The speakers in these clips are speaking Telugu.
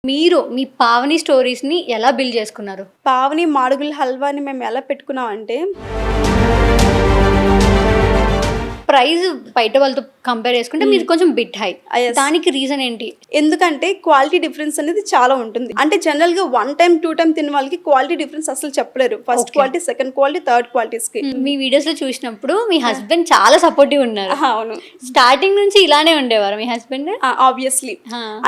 మీరు మీ పావని స్టోరీస్ని ఎలా బిల్డ్ చేసుకున్నారు? పావని మాడుగుల హల్వాని మేము ఎలా పెట్టుకున్నాం అంటే, ప్రైస్ బయట వాళ్ళతో కంపేర్ చేసుకుంటే మీరు కొంచెం బిట్ హై. Yes. దానికి రీజన్ ఏంటి? ఎందుకంటే క్వాలిటీ డిఫరెన్స్ అనేది చాలా ఉంటుంది. అంటే జనరల్గా 1 టైం 2 టైం తిన్న వాళ్ళకి క్వాలిటీ డిఫరెన్స్ అసలు చెప్పలేరు. First quality, second quality, third క్వాలిటీస్కి. మీ వీడియోస్ లో చూసినప్పుడు మీ హస్బెండ్ చాలా సపోర్టివ్ ఉన్నారు. అవును, స్టార్టింగ్ నుంచి ఇలానే ఉండేవారు మీ హస్బెండ్? ఆబ్వియస్లీ.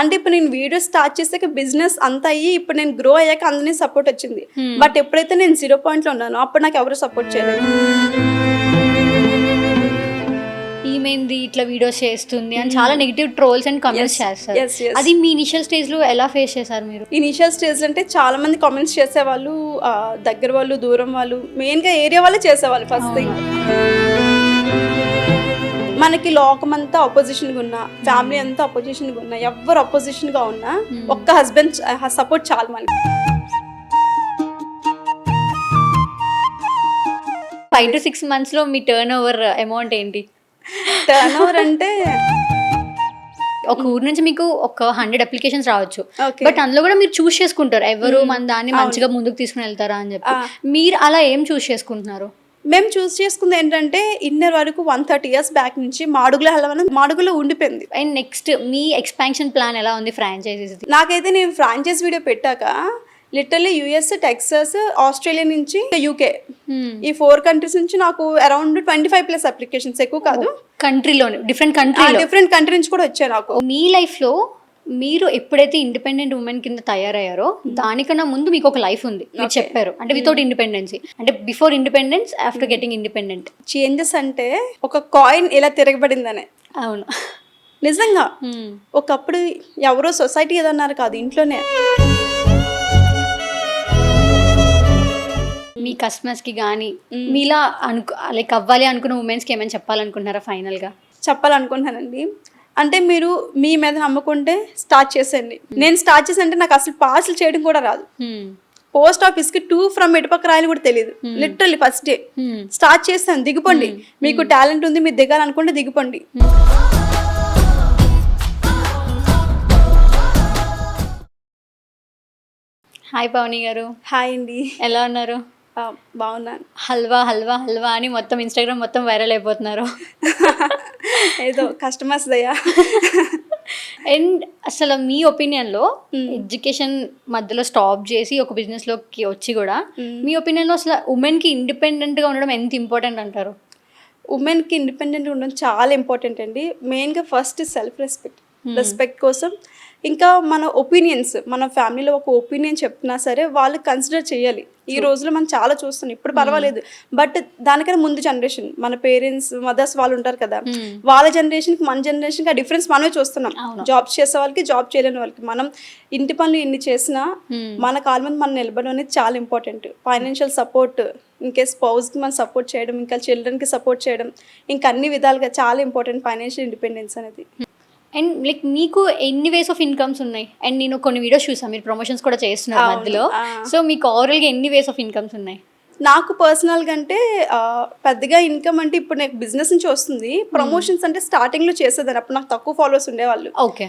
అంటే ఇప్పుడు నేను వీడియో స్టార్ట్ చేసాక బిజినెస్ అంతా అయ్యి ఇప్పుడు నేను గ్రో అయ్యాక అందరినీ సపోర్ట్ వచ్చింది. బట్ ఎప్పుడైతే నేను 0 పాయింట్లో ఉన్నానో అప్పుడు నాకు ఎవరు సపోర్ట్ చేయలేదు. ఈమెంది ఇట్లా వీడియోస్ చేస్తుంది అని చాలా నెగిటివ్ ట్రోల్స్ అండ్ కామెంట్స్ చేస్తారు. Yes. అది మీ ఇనిషియల్ స్టేజ్ లో ఎలా ఫేస్ చేశారు మీరు? ఇనిషియల్ స్టేజ్ అంటే చాలా మంది కామెంట్స్ చేసేవాళ్ళు, దగ్గర వాళ్ళు, దూరం వాళ్ళు, మెయిన్గా ఏరియా వాళ్ళే చేసేవాళ్ళు. ఫస్ట్ థింగ్ మనకి లోకమంతా అపోజిషన్గా ఉన్నా, ఫ్యామిలీ అంతా అపోజిషన్గా ఉన్నా, ఎవరు అపోజిషన్గా ఉన్నా ఒక్క హస్బెండ్ సపోర్ట్ చాలు మనకి. 5 to 6 months లో మీ టర్న్ ఓవర్ అమౌంట్ ఏంటి? టర్న్ ఓవర్ అంటే ఒక ఊరు నుంచి మీకు ఒక 100 అప్లికేషన్స్ రావచ్చు, Okay. బట్ అందులో కూడా మీరు చూస్ చేసుకుంటారు ఎవరు మన దాన్ని మంచిగా ముందుకు తీసుకుని వెళ్తారా అని చెప్పి. మీరు అలా ఏం చూస్ చేసుకుంటున్నారు? మేము చూస్ చేసుకుంది ఏంటంటే, ఇన్నర్ వరకు 130 years బ్యాక్ నుంచి మాడుగుల హల్వా మాడుగులో ఉండిపోయింది. And next me expansion plan ఎలా ఉంది ఫ్రాంచైజీస్? నాకైతే నేను ఫ్రాంచైజ్ వీడియో పెట్టాక లిటరల్లీ యుఎస్, టెక్సాస్, ఆస్ట్రేలియా నుంచి యూకే, ఈ 4 కంట్రీస్ నుంచి నాకు అరౌండ్ 25+ అప్లికేషన్స్, ఎక్కువ కాదు, కంట్రీలోనే డిఫరెంట్ కంట్రీ నుంచి కూడా వచ్చాయి నాకు. మీ లైఫ్లో మీరు ఎప్పుడైతే ఇండిపెండెంట్ ఉమెన్ కింద తయారయ్యారో దానికన్నా ముందు మీకు ఒక లైఫ్ ఉంది, మీరు చెప్పారు. అంటే వితౌట్ ఇండిపెండెన్సీ, అంటే before independence, after getting independent. Changes అంటే ఒక కాయిన్ ఎలా తిరగబడిందనే. అవును, నిజంగా ఒకప్పుడు ఎవరో సొసైటీ ఏదన్నారు కాదు, ఇంట్లోనే. మీ కస్టమర్స్కి కానీ మీలా లైక్ అవ్వాలి అనుకున్న ఉమెన్స్కి ఏమైనా చెప్పాలనుకుంటున్నారా ఫైనల్గా? చెప్పాలనుకుంటున్నానండి. అంటే మీరు మీ మీద నమ్ముకుంటే స్టార్ట్ చేసేయండి. నేను స్టార్ట్ చేసి అంటే నాకు అసలు పార్సల్ చేయడం కూడా రాదు. పోస్ట్ ఆఫీస్కి 2 from ఎటుపక్క రాయాలి కూడా తెలియదు. లిటరల్లీ ఫస్ట్ డే స్టార్ట్ చేస్తాను. దిగిపోండి, మీకు టాలెంట్ ఉంది, మీరు దిగాలనుకుంటే దిగిపోండి. హాయ్ పవని గారు. హాయ్ అండి, ఎలా ఉన్నారు? బాగున్నాను. హల్వా హల్వా హల్వా అని మొత్తం ఇన్స్టాగ్రామ్ మొత్తం వైరల్ అయిపోతున్నారు. ఏదో కస్టమర్స్ దయ్యా. అండ్ అసలు మీ ఒపీనియన్లో ఎడ్యుకేషన్ మధ్యలో స్టాప్ చేసి ఒక బిజినెస్లోకి వచ్చి కూడా మీ ఒపీనియన్లో అసలు ఉమెన్కి ఇండిపెండెంట్గా ఉండడం ఎంత ఇంపార్టెంట్ అంటారు? ఉమెన్కి ఇండిపెండెంట్గా ఉండడం చాలా ఇంపార్టెంట్ అండి. మెయిన్గా ఫస్ట్ సెల్ఫ్ రెస్పెక్ట్ కోసం, ఇంకా మన ఒపీనియన్స్, మన ఫ్యామిలీలో ఒక ఒపీనియన్ చెప్పినా సరే వాళ్ళు కన్సిడర్ చేయాలి. ఈ రోజులో మనం చాలా చూస్తున్నాం, ఇప్పుడు పర్వాలేదు, బట్ దానికన్నా ముందు జనరేషన్, మన పేరెంట్స్, మదర్స్ వాళ్ళు ఉంటారు కదా, వాళ్ళ జనరేషన్కి మన జనరేషన్కి ఆ డిఫరెన్స్ మనమే చూస్తున్నాం. జాబ్స్ చేసే వాళ్ళకి, జాబ్ చేయలేని వాళ్ళకి. మనం ఇంటి పనులు ఎన్ని చేసినా మన కాళ్ళ మీద మనం నిలబడడం అనేది చాలా ఇంపార్టెంట్. ఫైనాన్షియల్ సపోర్ట్, ఇంకే స్పౌస్కి మనం సపోర్ట్ చేయడం, ఇంకా చిల్డ్రన్కి సపోర్ట్ చేయడం, ఇంకా అన్ని విధాలుగా చాలా ఇంపార్టెంట్ ఫైనాన్షియల్ ఇండిపెండెన్స్ అనేది. అండ్ లైక్ మీకు ఎన్ని వేస్ ఆఫ్ ఇన్కమ్స్ ఉన్నాయి? అండ్ నేను కొన్ని వీడియోస్ చూసాను, మీరు ప్రమోషన్స్ కూడా చేస్తున్నారు మధ్యలో. సో మీకు ఓవరాల్గా ఎన్ని వేస్ ఆఫ్ ఇన్కమ్స్ ఉన్నాయి? నాకు పర్సనల్గా అంటే పెద్దగా ఇన్కమ్ అంటే ఇప్పుడు నాకు బిజినెస్ నుంచి వస్తుంది. ప్రమోషన్స్ అంటే స్టార్టింగ్లో చేసేదాన్ని, అప్పుడు నాకు తక్కువ ఫాలోవర్స్ ఉండేవాళ్ళు. ఓకే.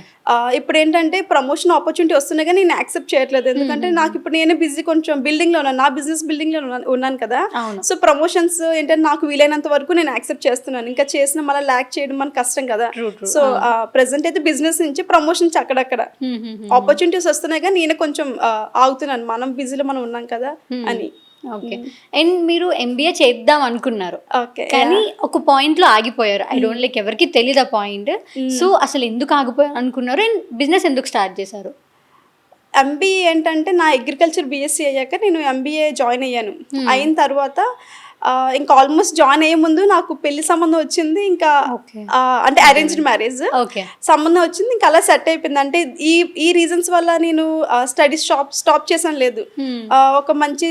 ఇప్పుడు ఏంటంటే ప్రమోషన్ ఆపర్చునిటీ వస్తున్నాయి కానీ నేను యాక్సెప్ట్ చేయట్లేదు. ఎందుకంటే నాకు ఇప్పుడు నేనే బిజీ, కొంచెం బిల్డింగ్లో ఉన్నాను, నా బిజినెస్ బిల్డింగ్లో ఉన్నాను కదా. సో ప్రమోషన్స్ ఏంటంటే నాకు వీలైనంత వరకు నేను యాక్సెప్ట్ చేస్తున్నాను. ఇంకా చేసిన మళ్ళీ ల్యాక్ చేయడం మనకు కష్టం కదా. సో ప్రెసెంట్ అయితే బిజినెస్ నుంచి ప్రమోషన్స్ అక్కడక్కడ ఆపర్చునిటీస్ వస్తున్నాయి కానీ నేను కొంచెం ఆగుతున్నాను, మనం బిజీలో మనం ఉన్నాం కదా అని. ఓకే. అండ్ మీరు ఎంబీఏ చేద్దాం అనుకున్నారు, కానీ ఒక పాయింట్ లో ఆగిపోయారు. ఐ డోంట్ లైక్ ఎవరికి తెలియదు ఆ పాయింట్. సో అసలు ఎందుకు ఆగిపోయారు అనుకున్నారు అండ్ బిజినెస్ ఎందుకు స్టార్ట్ చేశారు? ఎంబీఏ ఏంటంటే నా అగ్రికల్చర్ బీఎస్సీ అయ్యాక నేను ఎంబీఏ జాయిన్ అయ్యాను. అయిన తర్వాత ఇంకా ఆల్మోస్ట్ జాయిన్ అయ్యే ముందు నాకు పెళ్లి సంబంధం వచ్చింది. ఇంకా అంటే అరేంజ్డ్ మ్యారేజ్ సంబంధం వచ్చింది. ఇంకా అలా సెట్ అయిపోయింది. అంటే ఈ రీజన్స్ వల్ల నేను స్టడీస్ స్టాప్ చేసాను లేదు. ఒక మంచి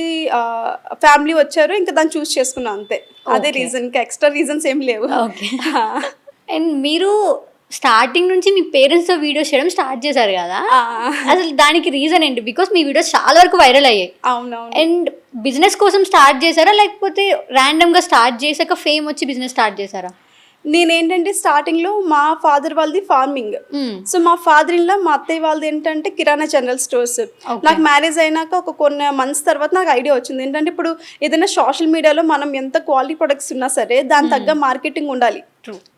ఫ్యామిలీ వచ్చారు, ఇంకా దాన్ని చూస్ చేసుకున్నాను అంతే. అదే రీజన్, ఇంకా ఎక్స్ట్రా రీజన్స్ ఏం లేవు. అండ్ మీరు స్టార్టింగ్ నుంచి మీ పేరెంట్స్తో వీడియోస్ చేయడం స్టార్ట్ చేశారు కదా, అసలు దానికి రీజన్ ఏంటి? బికాస్ మీ వీడియోస్ చాలా వరకు వైరల్ అయ్యాయి. అవునవును. అండ్ బిజినెస్ కోసం స్టార్ట్ చేశారా లేకపోతే ర్యాండమ్గా స్టార్ట్ చేశాక ఫేమ్ వచ్చి బిజినెస్ స్టార్ట్ చేశారా? నేనేంటంటే స్టార్టింగ్లో మా ఫాదర్ వాళ్ళది ఫార్మింగ్. సో మా ఫాదర్ ఇన్లా మా అత్తయ్య వాళ్ళది ఏంటంటే కిరాణా జనరల్ స్టోర్స్. నాకు మ్యారేజ్ అయినాక ఒక కొన్ని మంత్స్ తర్వాత నాకు ఐడియా వచ్చింది ఏంటంటే ఇప్పుడు ఏదైనా సోషల్ మీడియాలో మనం ఎంత క్వాలిటీ ప్రొడక్ట్స్ ఉన్నా సరే దాని తగ్గ మార్కెటింగ్ ఉండాలి.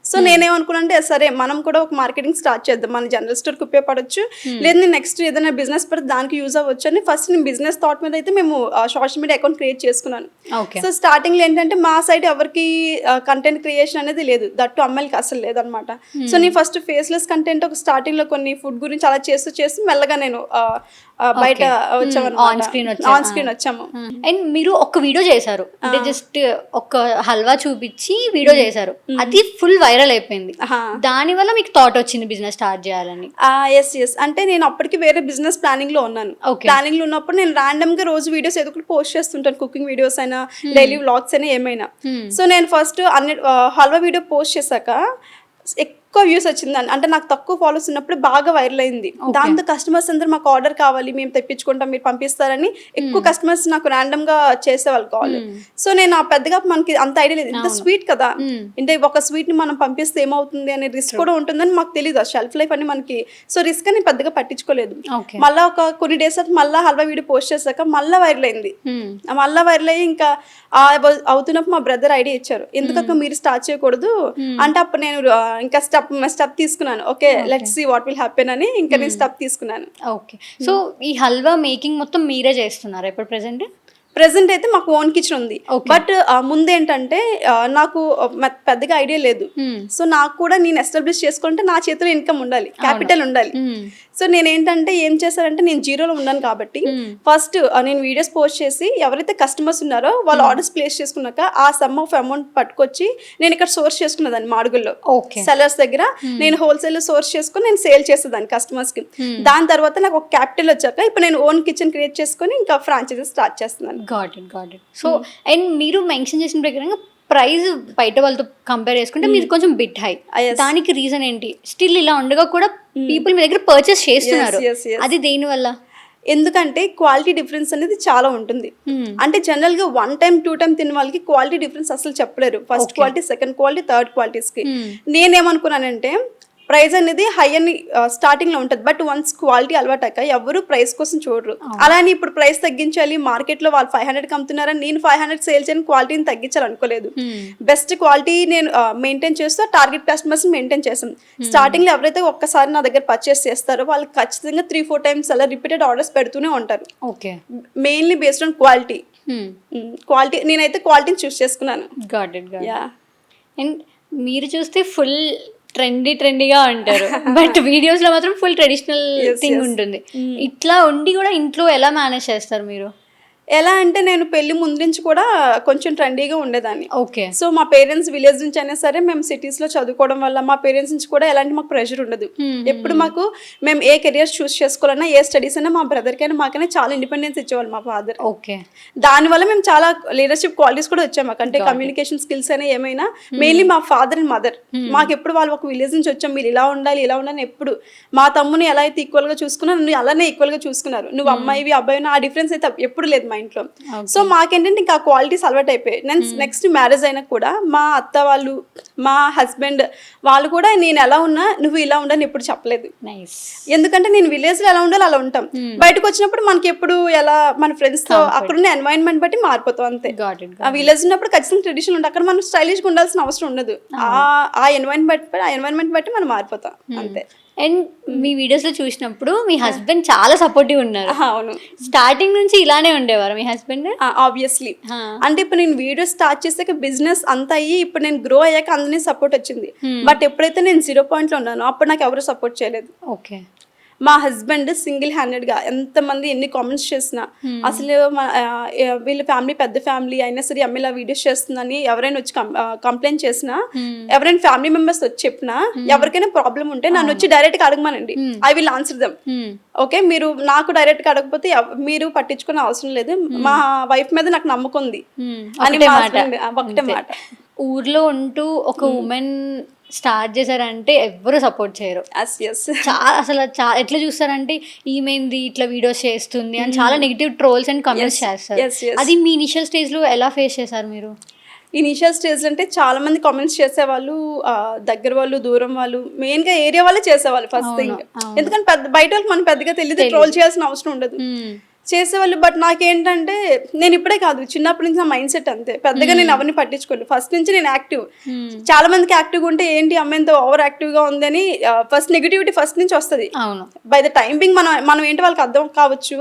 సో నేనేమనుకున్నా అంటే సరే మనం కూడా ఒక మార్కెటింగ్ స్టార్ట్ చేద్దాం, మన జనరల్ స్టోర్కి ఉపయోగపడవచ్చు, లేదు నేను నెక్స్ట్ ఏదైనా బిజినెస్ పడితే దానికి యూజ్ అవ్వచ్చు అని ఫస్ట్ నేను బిజినెస్ థాట్ మీద అయితే మేము సోషల్ మీడియా అకౌంట్ క్రియేట్ చేసుకున్నాను. సో స్టార్టింగ్లో ఏంటంటే మా సైడ్ ఎవరికి కంటెంట్ క్రియేషన్ అనేది లేదు, దట్టు అమ్మాయిలకి అసలు లేదనమాట. సో నేను ఫస్ట్ ఫేస్లెస్ కంటెంట్ ఒక స్టార్టింగ్లో కొన్ని ఫుడ్ గురించి అలా చేస్తూ మెల్లగా నేను బయట ఆన్ స్క్రీన్ వచ్చాము. అండ్ మీరు ఒక వీడియో చేశారు అంటే జస్ట్ ఒక హల్వా చూపించి వీడియో చేశారు, అది ఫుల్ వైరల్ అయిపోయింది. దాని వల్ల మీకు థాట్ వచ్చింది బిజినెస్ స్టార్ట్ చేయాలని? ఎస్ అంటే నేను అప్పటికి వేరే బిజినెస్ ప్లానింగ్ లో ఉన్నాను. ప్లానింగ్ లో ఉన్నప్పుడు నేను ర్యాండమ్ గా రోజు వీడియోస్ ఏదో ఒకటి పోస్ట్ చేస్తుంటాను, కుకింగ్ వీడియోస్ అయినా డైలీ వ్లాగ్స్ అయినా ఏమైనా. సో నేను ఫస్ట్ హల్వా వీడియో పోస్ట్ చేశాక ఎక్కువ వ్యూస్ వచ్చిందని, అంటే నాకు తక్కువ ఫాలోవర్స్ ఉన్నప్పుడు బాగా వైరల్ అయింది. దాంతో కస్టమర్స్ అందరూ మాకు ఆర్డర్ కావాలి, మేము తెప్పించుకుంటాం, మీరు పంపిస్తారని ఎక్కువ కస్టమర్స్ నాకు ర్యాండమ్ గా చేసేవాళ్ళు కాల్. సో నేను పెద్దగా మనకి అంత ఐడియా లేదు, ఇంత స్వీట్ కదా అంటే ఒక స్వీట్ ని మనం పంపిస్తే ఏమవుతుంది అనే రిస్క్ కూడా ఉంటుందని మాకు తెలియదు, షెల్ఫ్ లైఫ్ అని మనకి. సో రిస్క్ అని పెద్దగా పట్టించుకోలేదు. మళ్ళీ ఒక కొన్ని డేస్ తర్వాత మళ్ళీ హల్వా వీడియో పోస్ట్ చేశాక మళ్ళీ వైరల్ అయింది. మళ్ళీ వైరల్ అయ్యి ఇంకా అవుతున్నప్పుడు మా బ్రదర్ ఐడియా ఇచ్చారు, ఎందుకక్క మీరు స్టార్ట్ చేయకూడదు అంటే అప్పుడు నేను ఇంకా స్టెప్ తీసుకున్నాను. Okay let's see what will happen అని ఇంకా నేను స్టెప్ తీసుకున్నాను. ఓకే, సో ఈ హల్వా మేకింగ్ మొత్తం మీరే చేస్తున్నారా ఇప్పుడు ప్రెసెంట్ అయితే మాకు ఓన్ కిచెన్ ఉంది. బట్ ముందేంటంటే నాకు పెద్దగా ఐడియా లేదు. సో నాకు కూడా నేను ఎస్టాబ్లిష్ చేసుకుంటే నా చేతిలో ఇన్కమ్ ఉండాలి, క్యాపిటల్ ఉండాలి. సో నేనేంటంటే ఏం చేశానంటే నేను జీరోలో ఉన్నాను కాబట్టి ఫస్ట్ నేను వీడియోస్ పోస్ట్ చేసి ఎవరైతే కస్టమర్స్ ఉన్నారో వాళ్ళు ఆర్డర్స్ ప్లేస్ చేసుకున్నాక ఆ సమ్ ఆఫ్ అమౌంట్ పట్టుకొచ్చి నేను ఇక్కడ సోర్స్ చేసుకున్నదాన్ని మాడుగుల్లో సెల్లర్స్ దగ్గర. నేను హోల్సేల్ సోర్స్ చేసుకుని నేను సేల్ చేసేదాన్ని కస్టమర్స్ కి. దాని తర్వాత నాకు ఒక క్యాపిటల్ వచ్చాక ఇప్పుడు నేను ఓన్ కిచెన్ క్రియేట్ చేసుకుని ఇంకా ఫ్రాంచైజీ స్టార్ట్ చేస్తున్నాను. Got it. సో అండ్ మీరు మెన్షన్ చేసిన ప్రకారంగా ప్రైస్ బయట వాళ్ళతో కంపేర్ చేసుకుంటే మీరు కొంచెం బిట్ హై, దానికి రీజన్ ఏంటి? స్టిల్ ఇలా ఉండగా కూడా పీపుల్ మీ దగ్గర పర్చేస్ చేస్తున్నారు, అది దేని వల్ల? ఎందుకంటే క్వాలిటీ డిఫరెన్స్ అనేది చాలా ఉంటుంది. అంటే జనరల్ గా 1 టైం 2 టైం తిన్న వాళ్ళకి క్వాలిటీ డిఫరెన్స్ అసలు చెప్పలేరు, first quality, second quality, third qualities కి. నేనేమనుకున్నానంటే ప్రైస్ అనేది హై అని స్టార్టింగ్ లో ఉంటుంది, బట్ వన్స్ క్వాలిటీ అలవాటాక ఎవరు ప్రైస్ కోసం చూడరు. అలానే ఇప్పుడు ప్రైస్ తగ్గించాలి, మార్కెట్ లో వాళ్ళు 500 అమ్ముతున్నారని నేను 500 సేల్ చేయని క్వాలిటీని తగ్గించాలనుకోలేదు. బెస్ట్ క్వాలిటీ నేను మెయింటైన్ చేస్తూ టార్గెట్ కస్టమర్స్ మెయింటైన్ చేసాం. స్టార్టింగ్ లో ఎవరైతే ఒక్కసారి నా దగ్గర పర్చేస్ చేస్తారో వాళ్ళకి ఖచ్చితంగా 3-4 టైమ్స్ అలా రిపీటెడ్ ఆర్డర్స్ పెడుతూనే ఉంటారు. Mainly based on quality. నేనైతే క్వాలిటీని చూస్ చేసుకున్నాను. అండ్ మీరు చూస్తే ఫుల్ ట్రెండీగా ఉంటారు, బట్ వీడియోస్ లో మాత్రం ఫుల్ ట్రెడిషనల్ థింగ్ ఉంటుంది. ఇట్లా ఉండి కూడా ఇంట్లో ఎలా మేనేజ్ చేస్తారు మీరు? ఎలా అంటే నేను పెళ్లి ముందు నుంచి కూడా కొంచెం ట్రెండీగా ఉండేదాన్ని. ఓకే. సో మా పేరెంట్స్ విలేజ్ నుంచి అయినా సరే మేము సిటీస్ లో చదువుకోవడం వల్ల మా పేరెంట్స్ నుంచి కూడా ఎలాంటి మాకు ప్రెషర్ ఉండదు. ఎప్పుడు మాకు మేము ఏ కెరియర్ చూస్ చేసుకోవాలన్నా ఏ స్టడీస్ అయినా మా బ్రదర్ కైనా మాకైనా చాలా ఇండిపెండెన్స్ ఇచ్చేవాళ్ళు మా ఫాదర్. ఓకే. దానివల్ల మేము చాలా లీడర్షిప్ క్వాలిటీస్ కూడా వచ్చాం మాకు, అంటే కమ్యూనికేషన్ స్కిల్స్ అయినా ఏమైనా. మెయిన్లీ మా ఫాదర్ అండ్ మదర్ మాకు ఎప్పుడు వాళ్ళు ఒక విలేజ్ నుంచి వచ్చాం, మీరు ఇలా ఉండాలి ఇలా ఉండాలని ఎప్పుడు మా తమ్ముని ఎలా అయితే ఈక్వల్ గా చూసుకున్నారు నువ్వు అలానే ఈక్వల్ గా చూసుకున్నారు, నువ్వు అమ్మాయివి అబ్బాయి ఆ డిఫరెన్స్ అయితే ఎప్పుడు లేదు మా ఇంట్లో. సో మాకేంటంటే ఇంకా క్వాలిటీస్ అలవాటు అయిపోయాయి. నేను నెక్స్ట్ మ్యారేజ్ అయినా కూడా మా అత్త వాళ్ళు మా హస్బెండ్ వాళ్ళు కూడా నేను ఎలా ఉన్నా నువ్వు ఇలా ఉండని ఎప్పుడు చెప్పలేదు. ఎందుకంటే నేను విలేజ్ లో ఎలా ఉండాలో అలా ఉంటాం, బయటకు వచ్చినప్పుడు మనకి ఎప్పుడు ఎలా మన ఫ్రెండ్స్ తో అక్కడున్న ఎన్వైరన్మెంట్ బట్టి మారిపోతాం అంతే. ఆ విలేజ్ ఉన్నప్పుడు ఖచ్చితంగా ట్రెడిషన్ ఉంటుంది, అక్కడ మనం స్టైలిష్ గా ఉండాల్సిన అవసరం ఉండదు. ఆ ఎన్వైరన్మెంట్ బట్టి మనం మారిపోతాం అంతే. అండ్ మీ వీడియోస్లో చూసినప్పుడు మీ హస్బెండ్ చాలా సపోర్టివ్ ఉన్నారు. అవును, స్టార్టింగ్ నుంచి ఇలానే ఉండేవారు మీ హస్బెండ్? ఆబ్వియస్లీ. అంటే ఇప్పుడు నేను వీడియో స్టార్ట్ చేసాక బిజినెస్ అంత అయ్యి ఇప్పుడు నేను గ్రో అయ్యాక అందరినీ సపోర్ట్ వచ్చింది. బట్ ఎప్పుడైతే నేను 0 పాయింట్లో ఉన్నానో అప్పుడు నాకు ఎవరు సపోర్ట్ చేయలేదు. ఓకే. మా హస్బెండ్ సింగిల్ హ్యాండెడ్గా ఎంతమంది ఎన్ని కామెంట్స్ చేసినా అసలు వీళ్ళ ఫ్యామిలీ పెద్ద ఫ్యామిలీ అయినా సరే అమ్మ ఇలా వీడియోస్ చేస్తుందని ఎవరైనా వచ్చి కంప్లైంట్ చేసినా, ఎవరైనా ఫ్యామిలీ మెంబర్స్ వచ్చి చెప్పినా, ఎవరికైనా ప్రాబ్లం ఉంటే నన్ను వచ్చి డైరెక్ట్గా అడగమనండి, I will answer them. Okay, మీరు నాకు డైరెక్ట్గా అడగకపోతే మీరు పట్టించుకునే అవసరం లేదు, మా వైఫ్ మీద నాకు నమ్మకం ఉంది అని ఒకటే మాట. ఊర్లో ఉంటూ ఒక ఉమెన్ స్టార్ట్ చేశారంటే ఎవ్వరు సపోర్ట్ చేయరు. అసలు ఎట్లా చూస్తారంటే ఈమెంది ఇట్లా వీడియోస్ చేస్తుంది అని చాలా నెగిటివ్ ట్రోల్స్ అండ్ కామెంట్స్ చేస్తారు. అది మీ ఇనిషియల్ స్టేజ్ లో ఎలా ఫేస్ చేశారు మీరు? ఇనీషియల్ స్టేజ్ అంటే చాలా మంది కామెంట్స్ చేసేవాళ్ళు, దగ్గర వాళ్ళు, దూరం వాళ్ళు, మెయిన్ గా ఏరియా వాళ్ళే చేసేవాళ్ళు ఫస్ట్ థింగ్. ఎందుకంటే బయట వాళ్ళకి మనం పెద్దగా తెలియదు, ట్రోల్ చేయాల్సిన అవసరం ఉండదు, చేసేవాళ్ళు. బట్ నాకేంటంటే నేను ఇప్పుడే కాదు, చిన్నప్పటి నుంచి నా మైండ్ సెట్ అంతే, పెద్దగా నేను అవన్నీ పట్టించుకోలేదు. ఫస్ట్ నుంచి నేను యాక్టివ్. చాలా మందికి యాక్టివ్గా ఉంటే ఏంటి అమ్మ ఎంత ఓవర్ యాక్టివ్ గా ఉందని ఫస్ట్ నెగిటివిటీ ఫస్ట్ నుంచి వస్తుంది. బై ద టైం బింగ్ మనం ఏంటి వాళ్ళకి అర్థం కావచ్చు.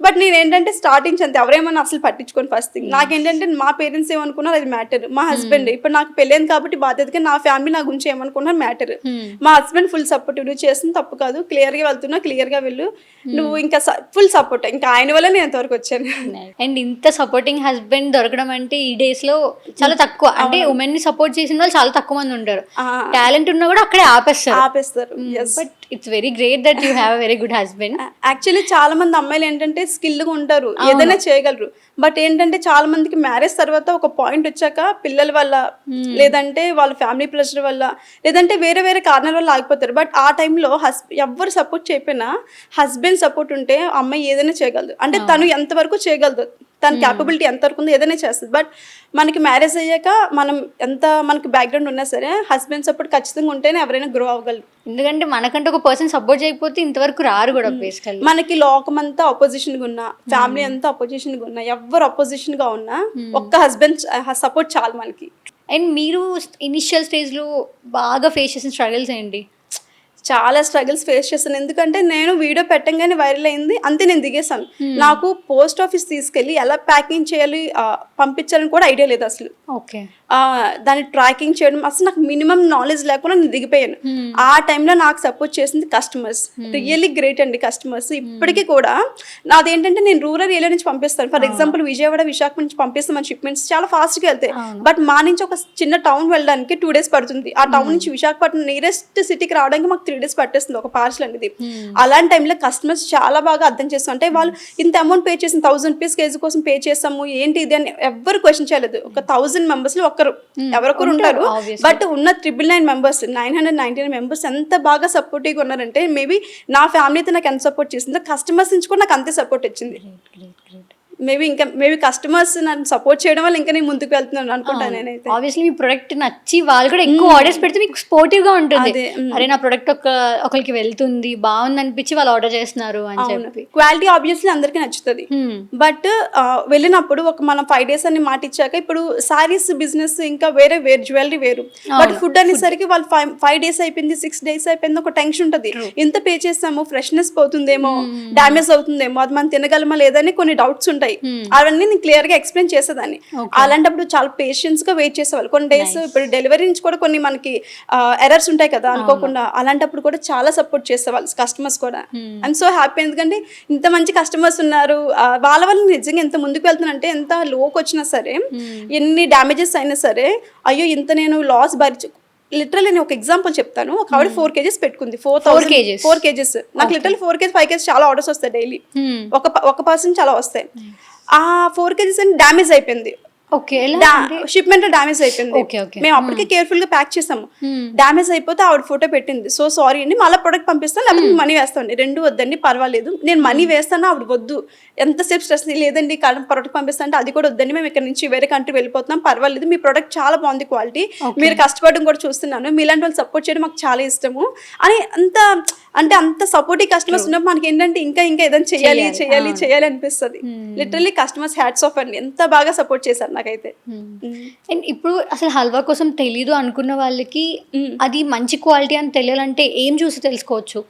బట్ నేను ఏంటంటే స్టార్టింగ్ అంతే, ఎవరేమన్నా అసలు పట్టించుకోని ఫస్ట్ థింగ్. నాకేంటంటే మా పేరెంట్స్ ఏమనుకున్నారు అది మ్యాటర్, మా హస్బెండ్ ఇప్పుడు నాకు పెళ్ళైంది కాబట్టి బాధ్యతగా నా ఫ్యామిలీ నా గురించి ఏమనుకున్నారు మ్యాటర్. మా హస్బెండ్ ఫుల్ సపోర్ట్, నువ్వు చేస్తుంది తప్పు కాదు, క్లియర్ గా వెళ్తున్నా, క్లియర్ గా వెళ్ళు, నువ్వు ఇంకా ఫుల్ సపోర్ట్. ఇంకా ఆయన వల్ల నేను ఎంతవరకు వచ్చాను. అండ్ ఇంత సపోర్టింగ్ హస్బెండ్ దొరకడం అంటే ఈ డేస్ లో చాలా తక్కువ. అంటే ఉమెన్ ని సపోర్ట్ చేసిన వాళ్ళు చాలా తక్కువ మంది ఉంటారు. టాలెంట్ ఉన్నా కూడా అక్కడే ఆపేస్తారు. But it's very great that you have very good husband. Actually చాలా మంది అమ్మాయిలు ఏంటంటే స్కిల్గా ఉంటారు, ఏదైనా చేయగలరు. బట్ ఏంటంటే చాలా మందికి మ్యారేజ్ తర్వాత ఒక పాయింట్ వచ్చాక పిల్లల వల్ల, లేదంటే వాళ్ళ ఫ్యామిలీ ప్రెషర్ వల్ల, లేదంటే వేరే వేరే కారణాల వల్ల ఆగిపోతారు. బట్ ఆ టైంలో ఎవ్వరు సపోర్ట్ చేయకపోయినా హస్బెండ్ సపోర్ట్ ఉంటే అమ్మాయి ఏదైనా చేయగలదు. అంటే తను ఎంతవరకు చేయగలదు, తన క్యాపబిలిటీ ఎంతవరకు ఉందో ఏదైనా చేస్తుంది. బట్ మనకి మ్యారేజ్ అయ్యాక మనం ఎంత మనకి బ్యాక్గ్రౌండ్ ఉన్నా సరే హస్బెండ్ సపోర్ట్ ఖచ్చితంగా ఉంటేనే ఎవరైనా గ్రో అవ్వగలరు. ఎందుకంటే మనకంటే ఒక పర్సన్ సపోర్ట్ చేయకపోతే ఇంతవరకు రారు కూడా. బేసికల్లీ మనకి లోకం అంతా అపోజిషన్ గా ఉన్నా, ఫ్యామిలీ అంతా అపోజిషన్ గా ఉన్నా, ఎవరు అపోజిషన్ గా ఉన్నా ఒక్క హస్బెండ్ సపోర్ట్ చాలు మనకి. అండ్ మీరు ఇనిషియల్ స్టేజ్ లో బాగా ఫేస్ చేసిన స్ట్రగుల్స్ ఏంటి? చాలా స్ట్రగుల్స్ ఫేస్ చేస్తాను. ఎందుకంటే నేను వీడియో పెట్టంగానే వైరల్ అయింది, అంతే నేను దిగేసాను. నాకు పోస్ట్ ఆఫీస్ తీసుకెళ్ళి ఎలా ప్యాకింగ్ చేయాలి, పంపించాలని కూడా ఐడియా లేదు అసలు. ఓకే, దాన్ని ట్రాకింగ్ చేయడం అసలు నాకు మినిమం నాలెడ్జ్ లేకుండా నేను దిగిపోయాను. ఆ టైంలో నాకు సపోర్ట్ చేసింది కస్టమర్స్, రియల్లీ గ్రేట్ అండి కస్టమర్స్. ఇప్పటికీ కూడా నాదేంటంటే నేను రూరల్ ఏరియా నుంచి పంపిస్తాను. ఫర్ ఎగ్జాంపుల్ విజయవాడ, విశాఖ నుంచి పంపిస్తాం, మన షిప్మెంట్స్ చాలా ఫాస్ట్గా వెళ్తాయి. బట్ మా నుంచి ఒక చిన్న టౌన్ వెళ్ళడానికి 2 days పడుతుంది. ఆ టౌన్ నుంచి విశాఖపట్నం నియరెస్ట్ సిటీకి రావడానికి మాకు 3 days పట్టేస్తుంది ఒక పార్సల్ అనేది. అలాంటి టైంలో కస్టమర్స్ చాలా బాగా అర్థం చేస్తాం. అంటే వాళ్ళు ఇంత అమౌంట్ పే చేసిన 1000 rupees కేజీ కోసం పే చేస్తాము, ఏంటి ఇది అని ఎవ్వరు క్వశ్చన్ చేయలేదు. ఒక 1000 members లో ఎవరొకరు ఉంటారు. బట్ ఉన్న 999 members, 999 members ఎంత బాగా సపోర్టివ్గా ఉన్నారంటే, మేబీ నా ఫ్యామిలీతో నాకు ఎంత సపోర్ట్ చేసిందో కస్టమర్స్ నుంచి కూడా నాకు అంతే సపోర్ట్ వచ్చింది. మేబీ కస్టమర్స్ నన్ను సపోర్ట్ చేయడం వల్ల ఇంకా నేను ముందుకు వెళ్తున్నాను అనుకుంటాను నేనైతే. ఆబ్వియస్లీ మీ ప్రొడక్ట్ నచ్చి వాళ్ళు కూడా ఎక్కువ ఆర్డర్స్ పెడితే మీకు స్పోర్టివ్ గా ఉంటుంది. అరే నా ప్రొడక్ట్ ఒకరికి వెళ్తుంది, బాగుంది అనిపించి వాళ్ళు ఆర్డర్ చేస్తున్నారు అని చెప్పి. క్వాలిటీ ఆబ్వియస్లీ అందరికీ నచ్చుతుంది. బట్ వెళ్ళినప్పుడు ఒక మనం 5 days అని మాట ఇచ్చాక, ఇప్పుడు సారీస్ బిజినెస్ ఇంకా వేరే జ్యువెలరీ వేరు. బట్ ఫుడ్ అనేసరికి వాళ్ళు 5 days అయిపోయింది, 6 days అయిపోయింది, ఒక టెన్షన్ ఉంటుంది. ఎంత పే చేస్తాము, ఫ్రెష్నెస్ పోతుందేమో, డ్యామేజ్ అవుతుందేమో, అది మనం తినగలమా లేదని కొన్ని డౌట్స్ ఉంటాయి. అవన్నీ నేను క్లియర్ గా ఎక్స్ప్లెయిన్ చేసేదాన్ని. అలాంటప్పుడు చాలా పేషెన్స్ గా వెయిట్ చేసేవాళ్ళు. కొన్ని డేస్ ఇప్పుడు డెలివరీ నుంచి కూడా కొన్ని మనకి ఎర్రర్స్ ఉంటాయి కదా అనుకోకుండా, అలాంటప్పుడు కూడా చాలా సపోర్ట్ చేసేవాళ్ళు కస్టమర్స్ కూడా. ఐఎమ్ సో హ్యాపీ, ఎందుకంటే ఇంత మంచి కస్టమర్స్ ఉన్నారు. వాళ్ళ వల్ల నిజంగా ఎంత ముందుకు వెళ్తున్నానంటే, ఎంత లోకి వచ్చినా సరే, ఎన్ని డ్యామేజెస్ అయినా సరే, అయ్యో ఇంత నేను లాస్ భరించి. లిటరల్లీ నేను ఒక ఎగ్జాంపుల్ చెప్తాను. ఒక ఆవిడ 4 kgs పెట్టుకుంది, 4 kgs. నాకు లిటరల్ 4 kgs 5 kgs చాలా ఆర్డర్స్ వస్తాయి డైలీ. ఒక పర్సన్ చాలా వస్తాయి. ఆ 4 kgs అని డ్యామేజ్ అయిపోయింది. షిప్మెంట్ డ్యామేజ్ అయిపోయింది. మేము అప్పటికే కేర్ఫుల్ గా ప్యాక్ చేసాము. డ్యామేజ్ అయిపోతే ఆవిడ ఫోటో పెట్టింది, సో సారీ అండి, మళ్ళీ ప్రొడక్ట్ పంపిస్తాను, లేకపోతే మనీ వేస్తాండి. 2 వద్దండి, పర్వాలేదు, నేను మనీ వేస్తాను, ఆవిడ వద్దు, ఎంతసేపు స్ట్రెస్ లేదండి, ప్రొడక్ట్ పంపిస్తాను అంటే అది కూడా వద్దండి, మేము ఇక్కడ నుంచి వేరే కంట్రీ వెళ్ళిపోతున్నాం, పర్వాలేదు, మీ ప్రొడక్ట్ చాలా బాగుంది, క్వాలిటీ, మీరు కష్టపడడం కూడా చూస్తున్నాను, మీలాంటి వాళ్ళు సపోర్ట్ చేయడం మాకు చాలా ఇష్టము అని అంత సపోర్టివ్ కస్టమర్స్ ఉన్నప్పుడు మనకి ఏంటంటే ఇంకా ఏదైనా చేయాలి అనిపిస్తుంది. లిటరల్లీ కస్టమర్స్ హ్యాట్స్ ఆఫ్ అండి, ఎంత బాగా సపోర్ట్ చేశారు నాకైతే. అండ్ ఇప్పుడు అసలు హల్వా కోసం తెలీదు అనుకున్న వాళ్ళకి అది మంచి క్వాలిటీ అని తెలియాలంటే ఏం చూసి తెలుసుకోవచ్చు?